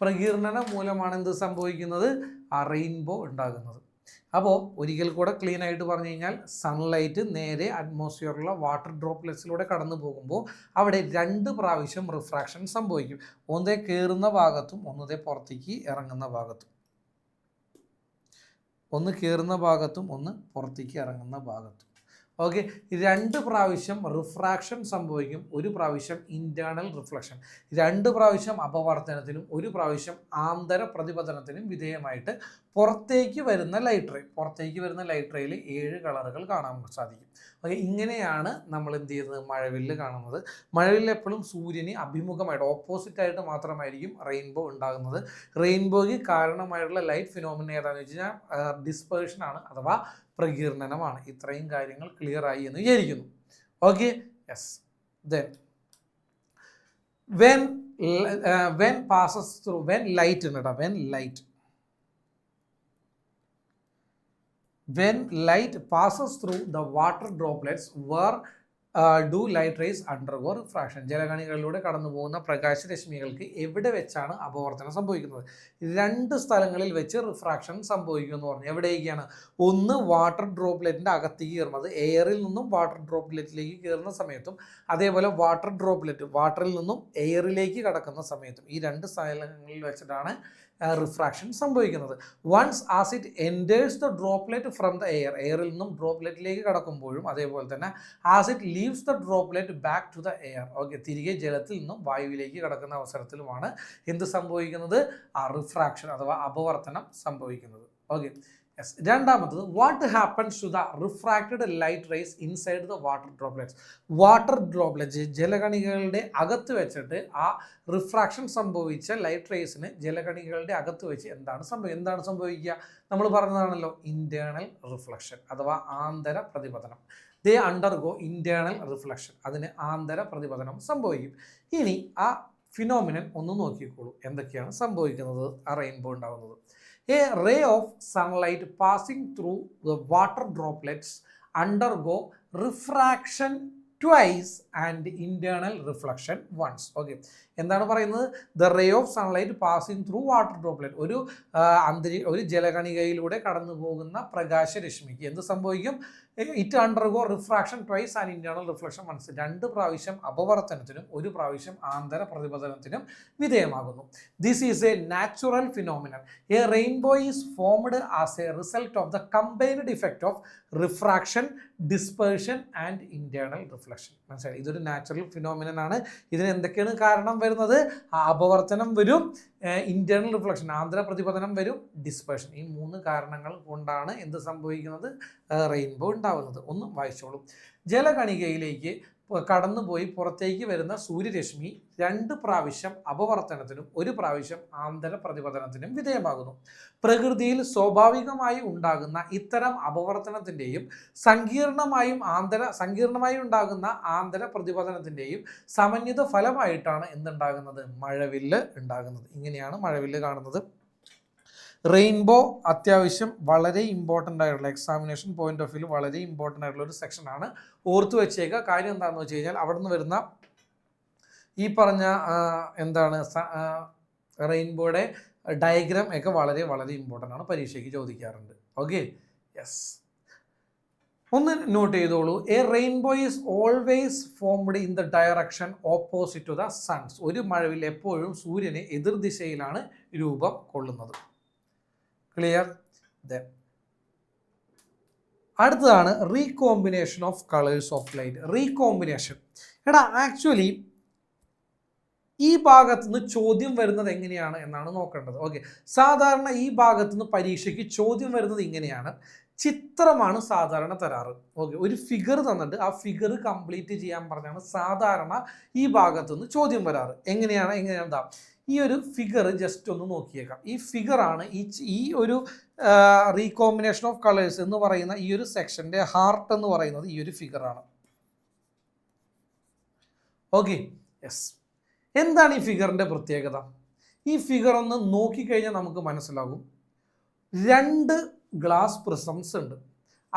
പ്രകീർണനം മൂലമാണ് എന്ത് സംഭവിക്കുന്നത്? ആ റെയിൻബോ ഉണ്ടാകുന്നത്. അപ്പോൾ ഒരിക്കൽ കൂടെ ക്ലീൻ ആയിട്ട് പറഞ്ഞു കഴിഞ്ഞാൽ സൺലൈറ്റ് നേരെ അറ്റ്മോസ്ഫിയറിലുള്ള വാട്ടർ ഡ്രോപ്ലെറ്റ്സിലൂടെ കടന്നു പോകുമ്പോൾ അവിടെ 2 പ്രാവശ്യം റിഫ്രാക്ഷൻ സംഭവിക്കും. ഒന്നേ കയറുന്ന ഭാഗത്തും ഒന്നേ പുറത്തേക്ക് ഇറങ്ങുന്ന ഭാഗത്തും. ഒന്ന് കയറുന്ന ഭാഗത്തും ഒന്ന് പുറത്തേക്ക് ഇറങ്ങുന്ന ഭാഗത്തും. ഓക്കെ, 2 പ്രാവശ്യം റിഫ്രാക്ഷൻ സംഭവിക്കും, 1 പ്രാവശ്യം ഇൻറ്റേർണൽ റിഫ്ലക്ഷൻ. 2 പ്രാവശ്യം അപവർത്തനത്തിനും 1 പ്രാവശ്യം ആന്തര പ്രതിപതനത്തിനും വിധേയമായിട്ട് പുറത്തേക്ക് വരുന്ന ലൈറ്റ് റേയിൽ 7 കളറുകൾ കാണാൻ സാധിക്കും. ഓക്കെ, ഇങ്ങനെയാണ് നമ്മൾ എന്ത് ചെയ്യുന്നത്? മഴവില്ല് കാണുന്നത്. മഴവില്ല് എപ്പോഴും സൂര്യന് അഭിമുഖമായിട്ട് ഓപ്പോസിറ്റായിട്ട് മാത്രമായിരിക്കും റെയിൻബോ ഉണ്ടാകുന്നത്. റെയിൻബോയ്ക്ക് കാരണമായിട്ടുള്ള ലൈറ്റ് ഫിനോമിനൻ ഏതാണെന്ന് വെച്ച് കഴിഞ്ഞാൽ ഡിസ്പേർഷനാണ്, അഥവാ പ്രകീർണനമാണ്. ഇത്രയും കാര്യങ്ങൾ ക്ലിയർ ആയി എന്ന് വിചാരിക്കുന്നു. Okay, yes. Then when passes through when light passes through the water droplets where do light rays undergo refraction? ജലകണികളിലൂടെ കടന്നു പോകുന്ന പ്രകാശരശ്മികൾക്ക് എവിടെ വെച്ചാണ് അപവർത്തനം സംഭവിക്കുന്നത്? 2 സ്ഥലങ്ങളിൽ വെച്ച് റിഫ്രാക്ഷൻ സംഭവിക്കും എന്ന് പറഞ്ഞു. എവിടേക്കാണ്? ഒന്ന് വാട്ടർ ഡ്രോപ്ലെറ്റിൻ്റെ അകത്തേക്ക് കയറുന്നത്, എയറിൽ നിന്നും വാട്ടർ ഡ്രോപ്ലെറ്റിലേക്ക് കയറുന്ന സമയത്തും, അതേപോലെ വാട്ടറിൽ നിന്നും എയറിലേക്ക് കടക്കുന്ന സമയത്തും, ഈ 2 സ്ഥലങ്ങളിൽ വെച്ചിട്ടാണ് റിഫ്രാക്ഷൻ സംഭവിക്കുന്നത്. Once as it enters the droplet from the എയറിൽ നിന്നും ഡ്രോപ്ലെറ്റിലേക്ക് കടക്കുമ്പോഴും, അതേപോലെ തന്നെ as it leaves the droplet back to the air, okay, തിരികെ ജലത്തിൽ നിന്നും വായുവിലേക്ക് കടക്കുന്ന അവസരത്തിലുമാണ് എന്ത് സംഭവിക്കുന്നത്? റിഫ്രാക്ഷൻ അഥവാ അപവർത്തനം സംഭവിക്കുന്നത്. Okay, yes. രണ്ടാമത്തത്, what happens to the refracted light rays inside the water droplets? Water droplets ജലകണികളുടെ അകത്ത് വെച്ചിട്ട് ആ റിഫ്രാക്ഷൻ സംഭവിച്ച ലൈറ്റ് റേസിന് ജലകണികളുടെ അകത്ത് വെച്ച് എന്താണ് സംഭവിക്കുക? നമ്മൾ പറഞ്ഞതാണല്ലോ, ഇന്റേണൽ റിഫ്ലക്ഷൻ അഥവാ ആന്തര പ്രതിപതനം. ദേ അണ്ടർഗോ ഇന്റേണൽ റിഫ്ലക്ഷൻ, അതിന് ആന്തര പ്രതിപതനം സംഭവിക്കും. ഇനി ആ ഫിനോമിനൻ ഒന്ന് നോക്കിക്കോളൂ, എന്തൊക്കെയാണ് സംഭവിക്കുന്നത് ആ റെയിൻബോ ഉണ്ടാകുന്നത്. A ray of sunlight passing through the water droplets undergo refraction twice and internal reflection once. Okay, എന്താണ് പറയുന്നത്? The ray of sunlight passing through water droplet, ഒരു ജലകണികയിലൂടെ കടന്നു പോകുന്ന പ്രകാശരശ്മിക്ക് എന്ത് സംഭവിക്കും? It undergo refraction twice and internal reflection once. 2 പ്രാവശ്യം അപവർത്തനത്തിനും 1 പ്രാവശ്യം ആന്തര പ്രതിപതനത്തിനും വിധേയമാകുന്നു. This is a natural phenomenon. A rainbow is formed as a result of the combined effect of refraction, dispersion and internal reflection. മനസ്സിലായി? ഇതൊരു നാച്ചുറൽ ഫിനോമിനൻ ആണ്. ഇതിന് എന്തൊക്കെയാണ് കാരണം വരുന്നത്? അപവർത്തനം വരും, ഇന്റേണൽ റിഫ്ലക്ഷൻ ആന്തര പ്രതിപതനം വരും, ഡിസ്പേർഷൻ. ഈ 3 കാരണങ്ങൾ കൊണ്ടാണ് എന്ത് സംഭവിക്കുന്നത്? റെയിൻബോ ഉണ്ടാവുന്നത്. ഒന്ന് വായിച്ചോളും. ജലകണികയിലേക്ക് കടന്നുപോയി പുറത്തേക്ക് വരുന്ന സൂര്യരശ്മി 2 പ്രാവശ്യം അപവർത്തനത്തിനും 1 പ്രാവശ്യം ആന്തര പ്രതിപതനത്തിനും വിധേയമാകുന്നു. പ്രകൃതിയിൽ സ്വാഭാവികമായി ഉണ്ടാകുന്ന ഇത്തരം അപവർത്തനത്തിൻ്റെയും സങ്കീർണമായി ഉണ്ടാകുന്ന ആന്തര പ്രതിപതനത്തിൻ്റെയും സമന്വിത ഫലമായിട്ടാണ് എന്തുണ്ടാകുന്നത്? മഴവില്ല് ഉണ്ടാകുന്നത്. ഇങ്ങനെയാണ് മഴവില്ല് കാണുന്നത്. റെയിൻബോ അത്യാവശ്യം വളരെ ഇമ്പോർട്ടൻ്റ് ആയിട്ടുള്ള, എക്സാമിനേഷൻ പോയിന്റ് ഓഫ് വ്യൂ വളരെ ഇമ്പോർട്ടൻ്റ് ആയിട്ടുള്ള ഒരു സെക്ഷനാണ്. ഓർത്തു വെച്ചേക്കുക. കാര്യം എന്താണെന്ന് വെച്ച് കഴിഞ്ഞാൽ അവിടെ നിന്ന് വരുന്ന ഈ പറഞ്ഞ റെയിൻബോയുടെ ഡയഗ്രാം ഒക്കെ വളരെ വളരെ ഇമ്പോർട്ടൻ്റ് ആണ്, പരീക്ഷയ്ക്ക് ചോദിക്കാറുണ്ട്. Okay, yes. ഒന്ന് നോട്ട് ചെയ്തോളൂ. A rainbow is always formed in the direction opposite to the sun's. ഒരു മഴവിൽ എപ്പോഴും സൂര്യന് എതിർദിശയിലാണ് രൂപം കൊള്ളുന്നത്. ക്ലിയർ? അടുത്തതാണ് recombination of colours of light. Recombination, actually ഈ ഭാഗത്ത് നിന്ന് ചോദ്യം വരുന്നത് എങ്ങനെയാണ് എന്നാണ് നോക്കേണ്ടത്. ഓക്കെ, സാധാരണ ഈ ഭാഗത്ത് നിന്ന് പരീക്ഷയ്ക്ക് ചോദ്യം വരുന്നത് ഇങ്ങനെയാണ്. ചിത്രമാണ് സാധാരണ തരാറ്. ഓക്കെ, ഒരു ഫിഗർ തന്നിട്ട് ആ ഫിഗർ കംപ്ലീറ്റ് ചെയ്യാൻ പറഞ്ഞാണ് സാധാരണ ഈ ഭാഗത്തു നിന്ന് ചോദ്യം വരാറ്. എങ്ങനെയാണ് ഈ ഒരു ഫിഗർ ജസ്റ്റ് ഒന്ന് നോക്കിയേക്കാം. ഈ ഫിഗറാണ് ഈ ഒരു റീകോമ്പിനേഷൻ ഓഫ് കളേഴ്സ് എന്ന് പറയുന്ന ഈ ഒരു സെക്ഷൻ്റെ ഹാർട്ട് എന്ന് പറയുന്നത് ഈ ഒരു ഫിഗറാണ്. Okay, yes. എന്താണ് ഈ ഫിഗറിൻ്റെ പ്രത്യേകത? ഈ ഫിഗർ ഒന്ന് നോക്കിക്കഴിഞ്ഞാൽ നമുക്ക് മനസ്സിലാകും. 2 ഗ്ലാസ് പ്രിസംസ് ഉണ്ട്.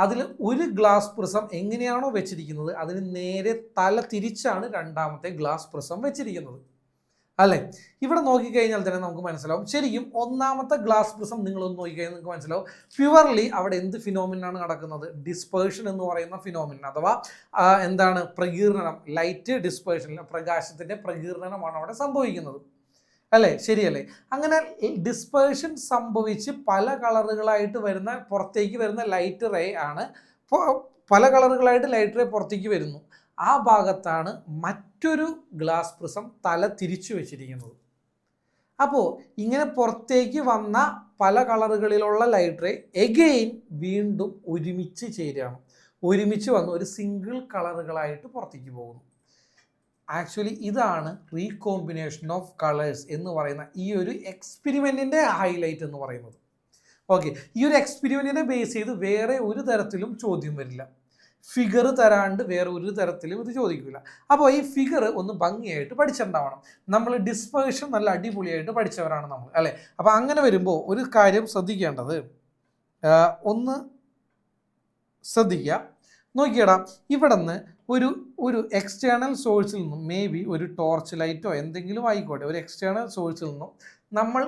അതിൽ ഒരു ഗ്ലാസ് പ്രിസം എങ്ങനെയാണോ വെച്ചിരിക്കുന്നത് അതിന് നേരെ തല തിരിച്ചാണ് രണ്ടാമത്തെ ഗ്ലാസ് പ്രിസം വെച്ചിരിക്കുന്നത്, അല്ലേ? ഇവിടെ നോക്കിക്കഴിഞ്ഞാൽ തന്നെ നമുക്ക് മനസ്സിലാവും. ശരിക്കും ഒന്നാമത്തെ ഗ്ലാസ് പ്രിസം നിങ്ങളൊന്ന് നോക്കിക്കഴിഞ്ഞാൽ നിങ്ങൾക്ക് മനസ്സിലാവും പ്യുവർലി അവിടെ എന്ത് ഫിനോമിനാണ് നടക്കുന്നത്? ഡിസ്പേർഷൻ എന്ന് പറയുന്ന ഫിനോമിനൻ, അഥവാ പ്രകീർണനം, ലൈറ്റ് ഡിസ്പേർഷൻ, പ്രകാശത്തിൻ്റെ പ്രകീർണനമാണ് അവിടെ സംഭവിക്കുന്നത്, അല്ലേ? ശരിയല്ലേ? അങ്ങനെ ഡിസ്പേർഷൻ സംഭവിച്ച് പല കളറുകളായിട്ട് പുറത്തേക്ക് വരുന്ന ലൈറ്റ് റേ ആണ്. പല കളറുകളായിട്ട് ലൈറ്റ് റേ പുറത്തേക്ക് വരുന്നു. ആ ഭാഗത്താണ് മറ്റൊരു ഗ്ലാസ് പ്രിസം തല തിരിച്ചു വെച്ചിരിക്കുന്നത്. അപ്പോൾ ഇങ്ങനെ പുറത്തേക്ക് വന്ന പല കളറുകളിലുള്ള ലൈറ്റ് റേ എഗെയിൻ വീണ്ടും ഒരുമിച്ച് ചേരുകയാണ്. ഒരുമിച്ച് വന്ന് ഒരു സിംഗിൾ കളറുകളായിട്ട് പുറത്തേക്ക് പോകുന്നു. ആക്ച്വലി ഇതാണ് റീകോമ്പിനേഷൻ ഓഫ് കളേഴ്സ് എന്ന് പറയുന്ന ഈ ഒരു എക്സ്പെരിമെൻറ്റിൻ്റെ ഹൈലൈറ്റ് എന്ന് പറയുന്നത്. ഓക്കെ, ഈ ഒരു എക്സ്പെരിമെൻറ്റിനെ ബേസ് ചെയ്ത് വേറെ ഒരു തരത്തിലും ചോദ്യം വരില്ല. ഫിഗർ തരാണ്ട് വേറെ ഒരു തരത്തിലും ഇത് ചോദിക്കില്ല. അപ്പോൾ ഈ ഫിഗർ ഒന്ന് ഭംഗിയായിട്ട് പഠിച്ചിട്ടുണ്ടാവണം. നമ്മൾ ഡിസ്പേർഷൻ നല്ല അടിപൊളിയായിട്ട് പഠിച്ചവരാണ് നമ്മൾ, അല്ലേ? അപ്പോൾ അങ്ങനെ വരുമ്പോൾ ഒരു കാര്യം ശ്രദ്ധിക്കേണ്ടത്, ഒന്ന് ശ്രദ്ധിക്കുക. നോക്കിയടാ, ഇവിടെ നിന്ന് ഒരു ഒരു എക്സ്റ്റേണൽ സോഴ്സിൽ നിന്നും മേ ബി ഒരു ടോർച്ച് ലൈറ്റോ എന്തെങ്കിലും ആയിക്കോട്ടെ, ഒരു എക്സ്റ്റേണൽ സോഴ്സിൽ നിന്നും നമ്മൾ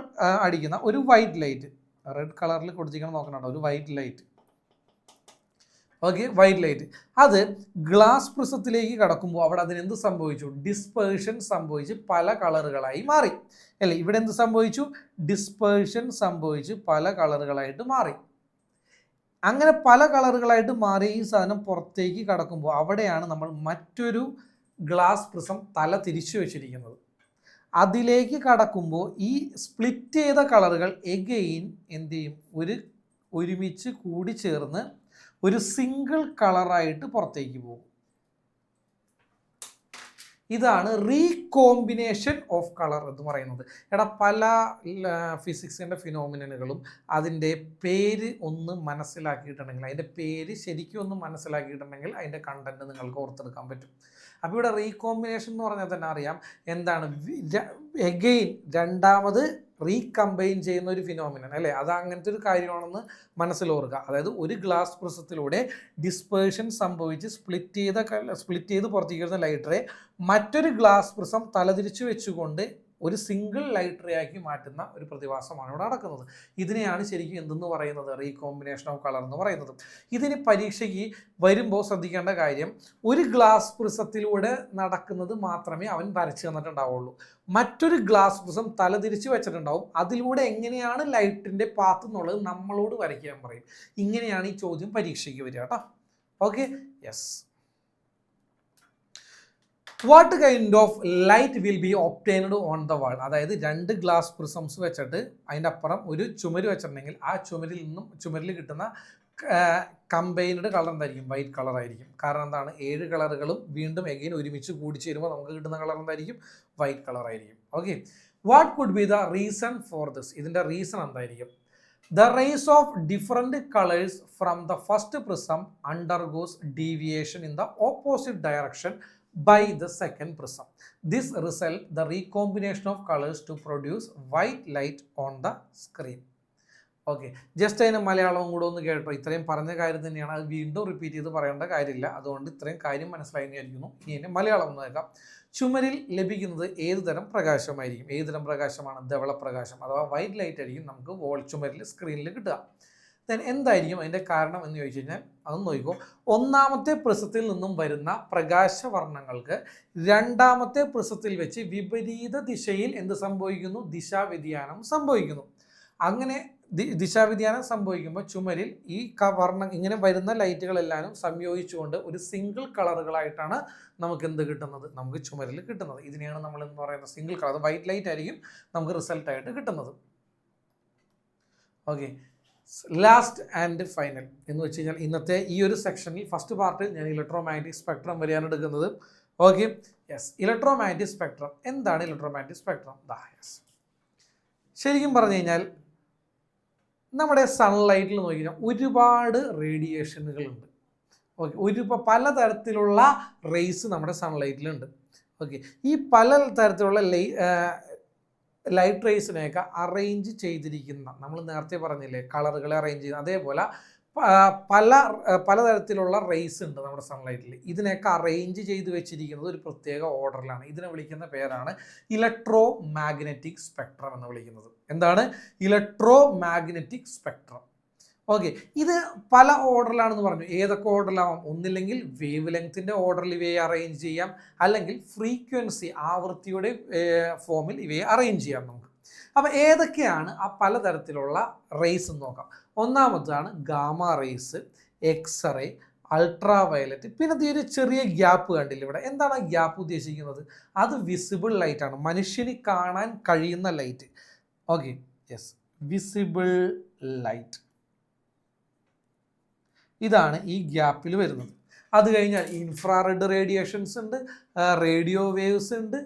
അടിക്കുന്ന ഒരു വൈറ്റ് ലൈറ്റ്, റെഡ് കളറിൽ കൊടുത്തിരിക്കണം നോക്കണം, ഒരു white light, okay, white light, അത് ഗ്ലാസ് പ്രിസത്തിലേക്ക് കടക്കുമ്പോൾ അവിടെ അതിന് എന്ത് സംഭവിച്ചു? ഡിസ്പേർഷൻ സംഭവിച്ച് പല കളറുകളായി മാറി അല്ലേ? ഇവിടെ എന്ത് സംഭവിച്ചു? ഡിസ്പേർഷൻ സംഭവിച്ച് പല കളറുകളായിട്ട് മാറി. അങ്ങനെ പല കളറുകളായിട്ട് മാറിയ ഈ സാധനം പുറത്തേക്ക് കടക്കുമ്പോൾ അവിടെയാണ് നമ്മൾ മറ്റൊരു ഗ്ലാസ് പ്രിസം തല തിരിച്ചു വെച്ചിരിക്കുന്നത്. അതിലേക്ക് കടക്കുമ്പോൾ ഈ സ്പ്ലിറ്റ് ചെയ്ത കളറുകൾ എഗെയിൻ എന്ത് ചെയ്യും? ഒരുമിച്ച് കൂടി ചേർന്ന് ഒരു സിംഗിൾ കളറായിട്ട് പുറത്തേക്ക് പോകും. ഇതാണ് റീകോമ്പിനേഷൻ ഓഫ് കളർ എന്ന് പറയുന്നത്. എടാ, പല ഫിസിക്സിൻ്റെ ഫിനോമിനലുകളും അതിൻ്റെ പേര് ഒന്ന് മനസ്സിലാക്കിയിട്ടുണ്ടെങ്കിൽ, അതിൻ്റെ പേര് ശരിക്കും ഒന്ന് മനസ്സിലാക്കിയിട്ടുണ്ടെങ്കിൽ അതിൻ്റെ കണ്ടന്റ് നിങ്ങൾക്ക് ഓർത്തെടുക്കാൻ പറ്റും. അപ്പോൾ ഇവിടെ റീകോമ്പിനേഷൻ എന്ന് പറഞ്ഞാൽ തന്നെ അറിയാം എന്താണ്, എഗെയിൻ രണ്ടാമത് റീകമ്പൈൻ ചെയ്യുന്ന ഒരു ഫിനോമിനൻ അല്ലേ? അത് അങ്ങനത്തെ ഒരു കാര്യമാണെന്ന് മനസ്സിലോർക്കുക. അതായത് ഒരു ഗ്ലാസ് പ്രിസത്തിലൂടെ ഡിസ്പേർഷൻ സംഭവിച്ച് സ്പ്ലിറ്റ് ചെയ്ത് പുറത്തേക്ക് വരുന്ന ലൈറ്ററെ മറ്റൊരു ഗ്ലാസ് പ്രിസം തലതിരിച്ചു വെച്ചുകൊണ്ട് ഒരു സിംഗിൾ ലൈറ്ററെ ആക്കി മാറ്റുന്ന ഒരു പ്രതിഭാസമാണ് ഇവിടെ നടക്കുന്നത്. ഇതിനെയാണ് ശരിക്കും എന്തെന്ന് പറയുന്നത്? റീകോമ്പിനേഷൻ ഓഫ് കളർ എന്ന് പറയുന്നത്. ഇതിന് പരീക്ഷയ്ക്ക് വരുമ്പോൾ ശ്രദ്ധിക്കേണ്ട കാര്യം, ഒരു ഗ്ലാസ് പ്രിസത്തിലൂടെ നടക്കുന്നത് മാത്രമേ അവൻ വരച്ചു തന്നിട്ടുണ്ടാവുള്ളൂ. മറ്റൊരു ഗ്ലാസ് പ്രിസം തലതിരിച്ച് വെച്ചിട്ടുണ്ടാവും. അതിലൂടെ എങ്ങനെയാണ് ലൈറ്റിൻ്റെ പാത്ത് എന്നുള്ളത് നമ്മളോട് വരയ്ക്കാൻ പറയും. ഇങ്ങനെയാണ് ഈ ചോദ്യം പരീക്ഷയ്ക്ക് വരിക കേട്ടോ. Okay, yes. What kind of light will be obtained on the wall? അതായത് രണ്ട് ഗ്ലാസ് പ്രിസംസ് വെച്ചിട്ട് അതിൻ്റെ അപ്പുറം ഒരു ചുമര് വെച്ചിട്ടുണ്ടെങ്കിൽ ആ ചുമരിൽ കിട്ടുന്ന കമ്പൈൻഡ് കളർ എന്തായിരിക്കും? വൈറ്റ് കളർ ആയിരിക്കും. കാരണം എന്താണ്? 7 കളറുകളും വീണ്ടും എഗെയിൻ ഒരുമിച്ച് കൂടിച്ചേരുമ്പോൾ നമുക്ക് കിട്ടുന്ന കളർ എന്തായിരിക്കും? വൈറ്റ് കളർ ആയിരിക്കും. Okay, what could be the reason for this? ഇതിൻ്റെ റീസൺ എന്തായിരിക്കും? The rays of different colors from the first prism undergoes deviation in the opposite direction by the second prism. This result the recombination of colors to produce white light on the screen. Okay, just അതിന് മലയാളവും കൂടെ ഒന്ന് കേട്ടോ. ഇത്രയും പറഞ്ഞ കാര്യം തന്നെയാണ്, അത് വീണ്ടും റിപ്പീറ്റ് ചെയ്ത് പറയേണ്ട കാര്യമില്ല. അതുകൊണ്ട് ഇത്രയും കാര്യം മനസ്സിലായി വിചാരിക്കുന്നു. ഇനി അതിൻ്റെ മലയാളം ഒന്ന് കേൾക്കാം. ചുമരിൽ ലഭിക്കുന്നത് ഏത് തരം പ്രകാശമായിരിക്കും? ഏത് തരം പ്രകാശമാണ്? ധവളപ്രകാശം അഥവാ വൈറ്റ് ലൈറ്റ് ആയിരിക്കും നമുക്ക് ചുമരിൽ സ്ക്രീനിൽ കിട്ടുക. ദെൻ എന്തായിരിക്കും അതിൻ്റെ കാരണം എന്ന് ചോദിച്ചു കഴിഞ്ഞാൽ അതൊന്ന് നോക്കിക്കോ. ഒന്നാമത്തെ പ്രിസത്തിൽ നിന്നും വരുന്ന പ്രകാശവർണ്ണങ്ങൾക്ക് രണ്ടാമത്തെ പ്രിസത്തിൽ വെച്ച് വിപരീത ദിശയിൽ എന്ത് സംഭവിക്കുന്നു? ദിശാവ്യതിയാനം സംഭവിക്കുന്നു. അങ്ങനെ ദിശാവ്യതിയാനം സംഭവിക്കുമ്പോൾ ചുമരിൽ ഈ ഇങ്ങനെ വരുന്ന ലൈറ്റുകളെല്ലാം സംയോജിച്ചുകൊണ്ട് ഒരു സിംഗിൾ കളറുകളായിട്ടാണ് നമുക്ക് എന്ത് കിട്ടുന്നത്? നമുക്ക് ചുമരിൽ കിട്ടുന്നത്. ഇതിനെയാണ് നമ്മൾ എന്ന് പറയുന്നത് സിംഗിൾ കളർ. വൈറ്റ് ലൈറ്റ് ആയിരിക്കും നമുക്ക് റിസൾട്ടായിട്ട് കിട്ടുന്നത്. ഓക്കെ, ലാസ്റ്റ് ആൻഡ് ഫൈനൽ എന്ന് വെച്ച് കഴിഞ്ഞാൽ ഇന്നത്തെ ഈ ഒരു സെക്ഷനിൽ ഫസ്റ്റ് പാർട്ടിൽ ഞാൻ ഇലക്ട്രോമാഗ്നറ്റിക് സ്പെക്ട്രം വരെയാണ് എടുക്കുന്നത്. Okay, yes. ഇലക്ട്രോമാഗ്നറ്റിക് സ്പെക്ട്രം എന്താണ്? ഇലക്ട്രോമാഗ്നറ്റിക് സ്പെക്ട്രം യെസ്, ശരിക്കും പറഞ്ഞു കഴിഞ്ഞാൽ നമ്മുടെ സൺലൈറ്റിൽ നോക്കി കഴിഞ്ഞാൽ ഒരുപാട് റേഡിയേഷനുകളുണ്ട്. ഓക്കെ, പലതരത്തിലുള്ള റേസ് നമ്മുടെ സൺലൈറ്റിലുണ്ട്. ഓക്കെ, ഈ പല തരത്തിലുള്ള ലൈറ്റ് റേസിനെയൊക്കെ അറേഞ്ച് ചെയ്തിരിക്കുന്ന, നമ്മൾ നേരത്തെ പറഞ്ഞില്ലേ കളറുകളെ അറേഞ്ച് ചെയ്യുന്ന, അതേപോലെ പലതരത്തിലുള്ള റേസ് ഉണ്ട് നമ്മുടെ സൺലൈറ്റിൽ. ഇതിനെയൊക്കെ അറേഞ്ച് ചെയ്ത് വെച്ചിരിക്കുന്നത് ഒരു പ്രത്യേക ഓർഡറിലാണ്. ഇതിനെ വിളിക്കുന്ന പേരാണ് ഇലക്ട്രോ മാഗ്നറ്റിക് സ്പെക്ട്രം എന്ന് വിളിക്കുന്നത്. എന്താണ്? Electro magnetic spectrum. ഓക്കെ, ഇത് പല ഓർഡറിലാണെന്ന് പറഞ്ഞു. ഏതൊക്കെ ഓർഡറിലാവാം? ഒന്നില്ലെങ്കിൽ വേവ് ലെങ്ത്തിൻ്റെ ഓർഡറിൽ ഇവയെ അറേഞ്ച് ചെയ്യാം, അല്ലെങ്കിൽ ഫ്രീക്വൻസി ആവൃത്തിയുടെ ഫോമിൽ ഇവയെ അറേഞ്ച് ചെയ്യാം നമുക്ക്. അപ്പോൾ ഏതൊക്കെയാണ് ആ പലതരത്തിലുള്ള റേസ് എന്ന് നോക്കാം. ഒന്നാമതാണ് gamma rays, X ray, ultraviolet. പിന്നെ ഒരു ചെറിയ ഗ്യാപ്പ് കണ്ടില്ല ഇവിടെ. എന്താണ് ആ ഗ്യാപ്പ് ഉദ്ദേശിക്കുന്നത്? അത് വിസിബിൾ ലൈറ്റ് ആണ്, മനുഷ്യന് കാണാൻ കഴിയുന്ന light. Okay, yes, visible light. ഇതാണ് ഈ ഗ്യാപ്പിൽ വരുന്നത്. അത് കഴിഞ്ഞാൽ ഇൻഫ്രാറെഡ് റേഡിയേഷൻസ് ഉണ്ട്, റേഡിയോ വേവ്സ് ഉണ്ട്.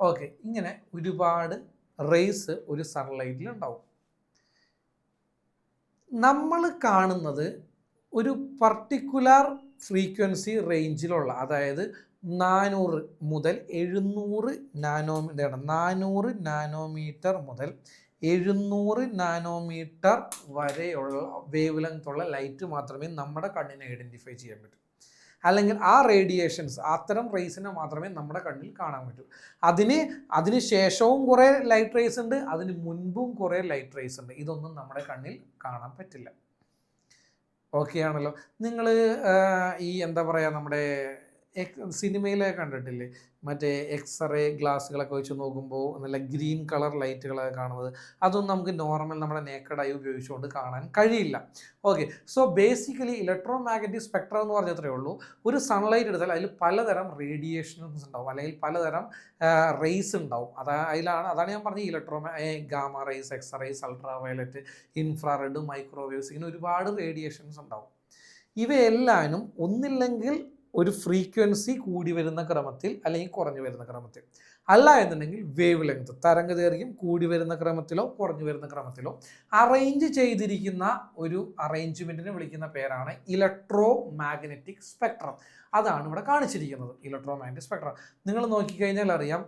ഓക്കെ, ഇങ്ങനെ ഒരുപാട് റേസ് ഒരു സൺലൈറ്റിൽ ഉണ്ടാവും. നമ്മൾ കാണുന്നത് ഒരു പർട്ടിക്കുലർ ഫ്രീക്വൻസി റേഞ്ചിലുള്ള, അതായത് 400 മുതൽ 700 400 നാനോമീറ്റർ മുതൽ 700 നാനോമീറ്റർ വരെയുള്ള വേവ് ലെങ്ത്തുള്ള ലൈറ്റ് മാത്രമേ നമ്മുടെ കണ്ണിനെ ഐഡൻറ്റിഫൈ ചെയ്യാൻ പറ്റൂ. അല്ലെങ്കിൽ ആ റേഡിയേഷൻസ്, അത്തരം റേസിനെ മാത്രമേ നമ്മുടെ കണ്ണിൽ കാണാൻ പറ്റൂ. അതിന് ശേഷവും കുറേ ലൈറ്റ് റേസ് ഉണ്ട്, അതിന് മുൻപും കുറേ ലൈറ്റ് റേസ് ഉണ്ട്. ഇതൊന്നും നമ്മുടെ കണ്ണിൽ കാണാൻ പറ്റില്ല. ഓക്കെ ആണല്ലോ. നിങ്ങൾ ഈ എന്താ പറയുക, നമ്മുടെ സിനിമയിലൊക്കെ കണ്ടിട്ടില്ലേ, മറ്റേ എക്സ്റേ ഗ്ലാസ്സുകളൊക്കെ വെച്ച് നോക്കുമ്പോൾ നല്ല ഗ്രീൻ കളർ ലൈറ്റുകളൊക്കെ കാണുന്നത്, അതൊന്നും നമുക്ക് നോർമൽ നമ്മുടെ നേക്കഡായി ഉപയോഗിച്ചുകൊണ്ട് കാണാൻ കഴിയില്ല. Okay, so basically electro magnetic spectrum എന്ന് പറഞ്ഞത്രേ ഉള്ളൂ. ഒരു സൺലൈറ്റ് എടുത്താൽ അതിൽ പലതരം റേഡിയേഷൻസ് ഉണ്ടാവും, അല്ലെങ്കിൽ പലതരം റേസ് ഉണ്ടാവും. അതാണ് ഞാൻ പറഞ്ഞത്, gamma rays, X rays, ultraviolet, infrared, microwaves, ഇങ്ങനെ ഒരുപാട് റേഡിയേഷൻസ് ഉണ്ടാവും. ഇവയെല്ലാനും ഒന്നില്ലെങ്കിൽ ഒരു ഫ്രീക്വൻസി കൂടി വരുന്ന ക്രമത്തിൽ അല്ലെങ്കിൽ കുറഞ്ഞു വരുന്ന ക്രമത്തിൽ, അല്ല എന്നുണ്ടെങ്കിൽ വേവ് ലെങ്ത്, തരംഗദൈർഘ്യം കൂടി വരുന്ന ക്രമത്തിലോ കുറഞ്ഞു വരുന്ന ക്രമത്തിലോ അറേഞ്ച് ചെയ്തിരിക്കുന്ന ഒരു അറേഞ്ച്മെൻറ്റിനെ വിളിക്കുന്ന പേരാണ് ഇലക്ട്രോ മാഗ്നറ്റിക് സ്പെക്ട്രം. അതാണ് ഇവിടെ കാണിച്ചിരിക്കുന്നത്, ഇലക്ട്രോ മാഗ്നറ്റിക് സ്പെക്ട്രം. നിങ്ങൾ നോക്കിക്കഴിഞ്ഞാൽ അറിയാം,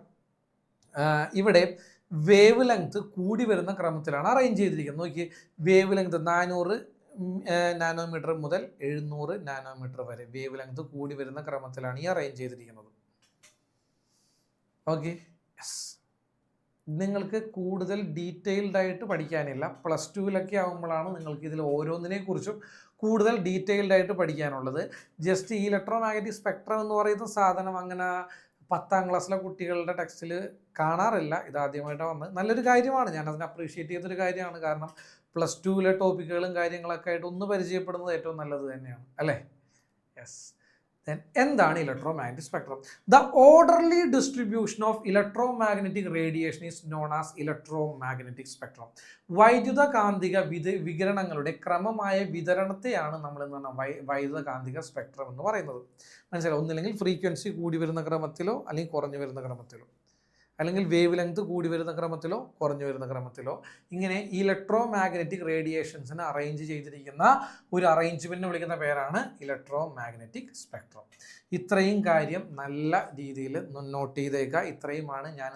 ഇവിടെ വേവ് ലെങ്ത് കൂടി വരുന്ന ക്രമത്തിലാണ് അറേഞ്ച് ചെയ്തിരിക്കുന്നത്. നോക്കി, വേവ് ലെങ്ത് 400 നാനോമീറ്റർ മുതൽ 700 നാനോമീറ്റർ വരെ വേവ് ലെങ്ത് കൂടി വരുന്ന ക്രമത്തിലാണ് ഈ അറേഞ്ച് ചെയ്തിരിക്കുന്നത്. Okay, yes. നിങ്ങൾക്ക് കൂടുതൽ ഡീറ്റെയിൽഡ് ആയിട്ട് പഠിക്കാനില്ല. പ്ലസ് ടുവിലൊക്കെ ആകുമ്പോഴാണ് നിങ്ങൾക്ക് ഇതിൽ ഓരോന്നിനെ കുറിച്ചും കൂടുതൽ ഡീറ്റെയിൽഡ് ആയിട്ട് പഠിക്കാനുള്ളത്. ജസ്റ്റ് ഈ ഇലക്ട്രോ മാഗ്നറ്റിക് സ്പെക്ട്രം എന്ന് പറയുന്ന സാധനം അങ്ങനെ 10ാം ക്ലാസ്സിലെ കുട്ടികളുടെ ടെക്സ്റ്റിൽ കാണാറില്ല. ഇതാദ്യമായിട്ട് വന്ന് നല്ലൊരു കാര്യമാണ്, ഞാനതിനെ അപ്രീഷിയേറ്റ് ചെയ്തൊരു കാര്യമാണ്. കാരണം പ്ലസ് ടുവിലെ ടോപ്പിക്കുകളും കാര്യങ്ങളൊക്കെ ആയിട്ട് ഒന്ന് പരിചയപ്പെടുന്നത് ഏറ്റവും നല്ലത് തന്നെയാണ്, അല്ലേ? യെസ്. ദെൻ എന്താണ് electro magnetic spectrum? The orderly distribution of electro magnetic radiation is known as electro magnetic spectrum. വൈദ്യുത കാന്തിക വികിരണങ്ങളുടെ ക്രമമായ വിതരണത്തെയാണ് നമ്മൾ എന്താണ് വൈദ്യുത കാന്തിക സ്പെക്ട്രം എന്ന് പറയുന്നത്. മനസ്സിലായി? ഒന്നില്ലെങ്കിൽ ഫ്രീക്വൻസി കൂടി വരുന്ന ക്രമത്തിലോ അല്ലെങ്കിൽ കുറഞ്ഞു വരുന്ന ക്രമത്തിലോ, അല്ലെങ്കിൽ വേവ് ലെങ്ത് കൂടി വരുന്ന ക്രമത്തിലോ കുറഞ്ഞു വരുന്ന ക്രമത്തിലോ, ഇങ്ങനെ ഇലക്ട്രോ മാഗ്നറ്റിക് റേഡിയേഷൻസിന് അറേഞ്ച് ചെയ്തിരിക്കുന്ന ഒരു അറേഞ്ച്മെൻറ്റിനെ വിളിക്കുന്ന പേരാണ് ഇലക്ട്രോ മാഗ്നറ്റിക് സ്പെക്ട്രം. ഇത്രയും കാര്യം നല്ല രീതിയിൽ നോട്ട് ചെയ്തേക്കുക. ഇത്രയുമാണ് ഞാൻ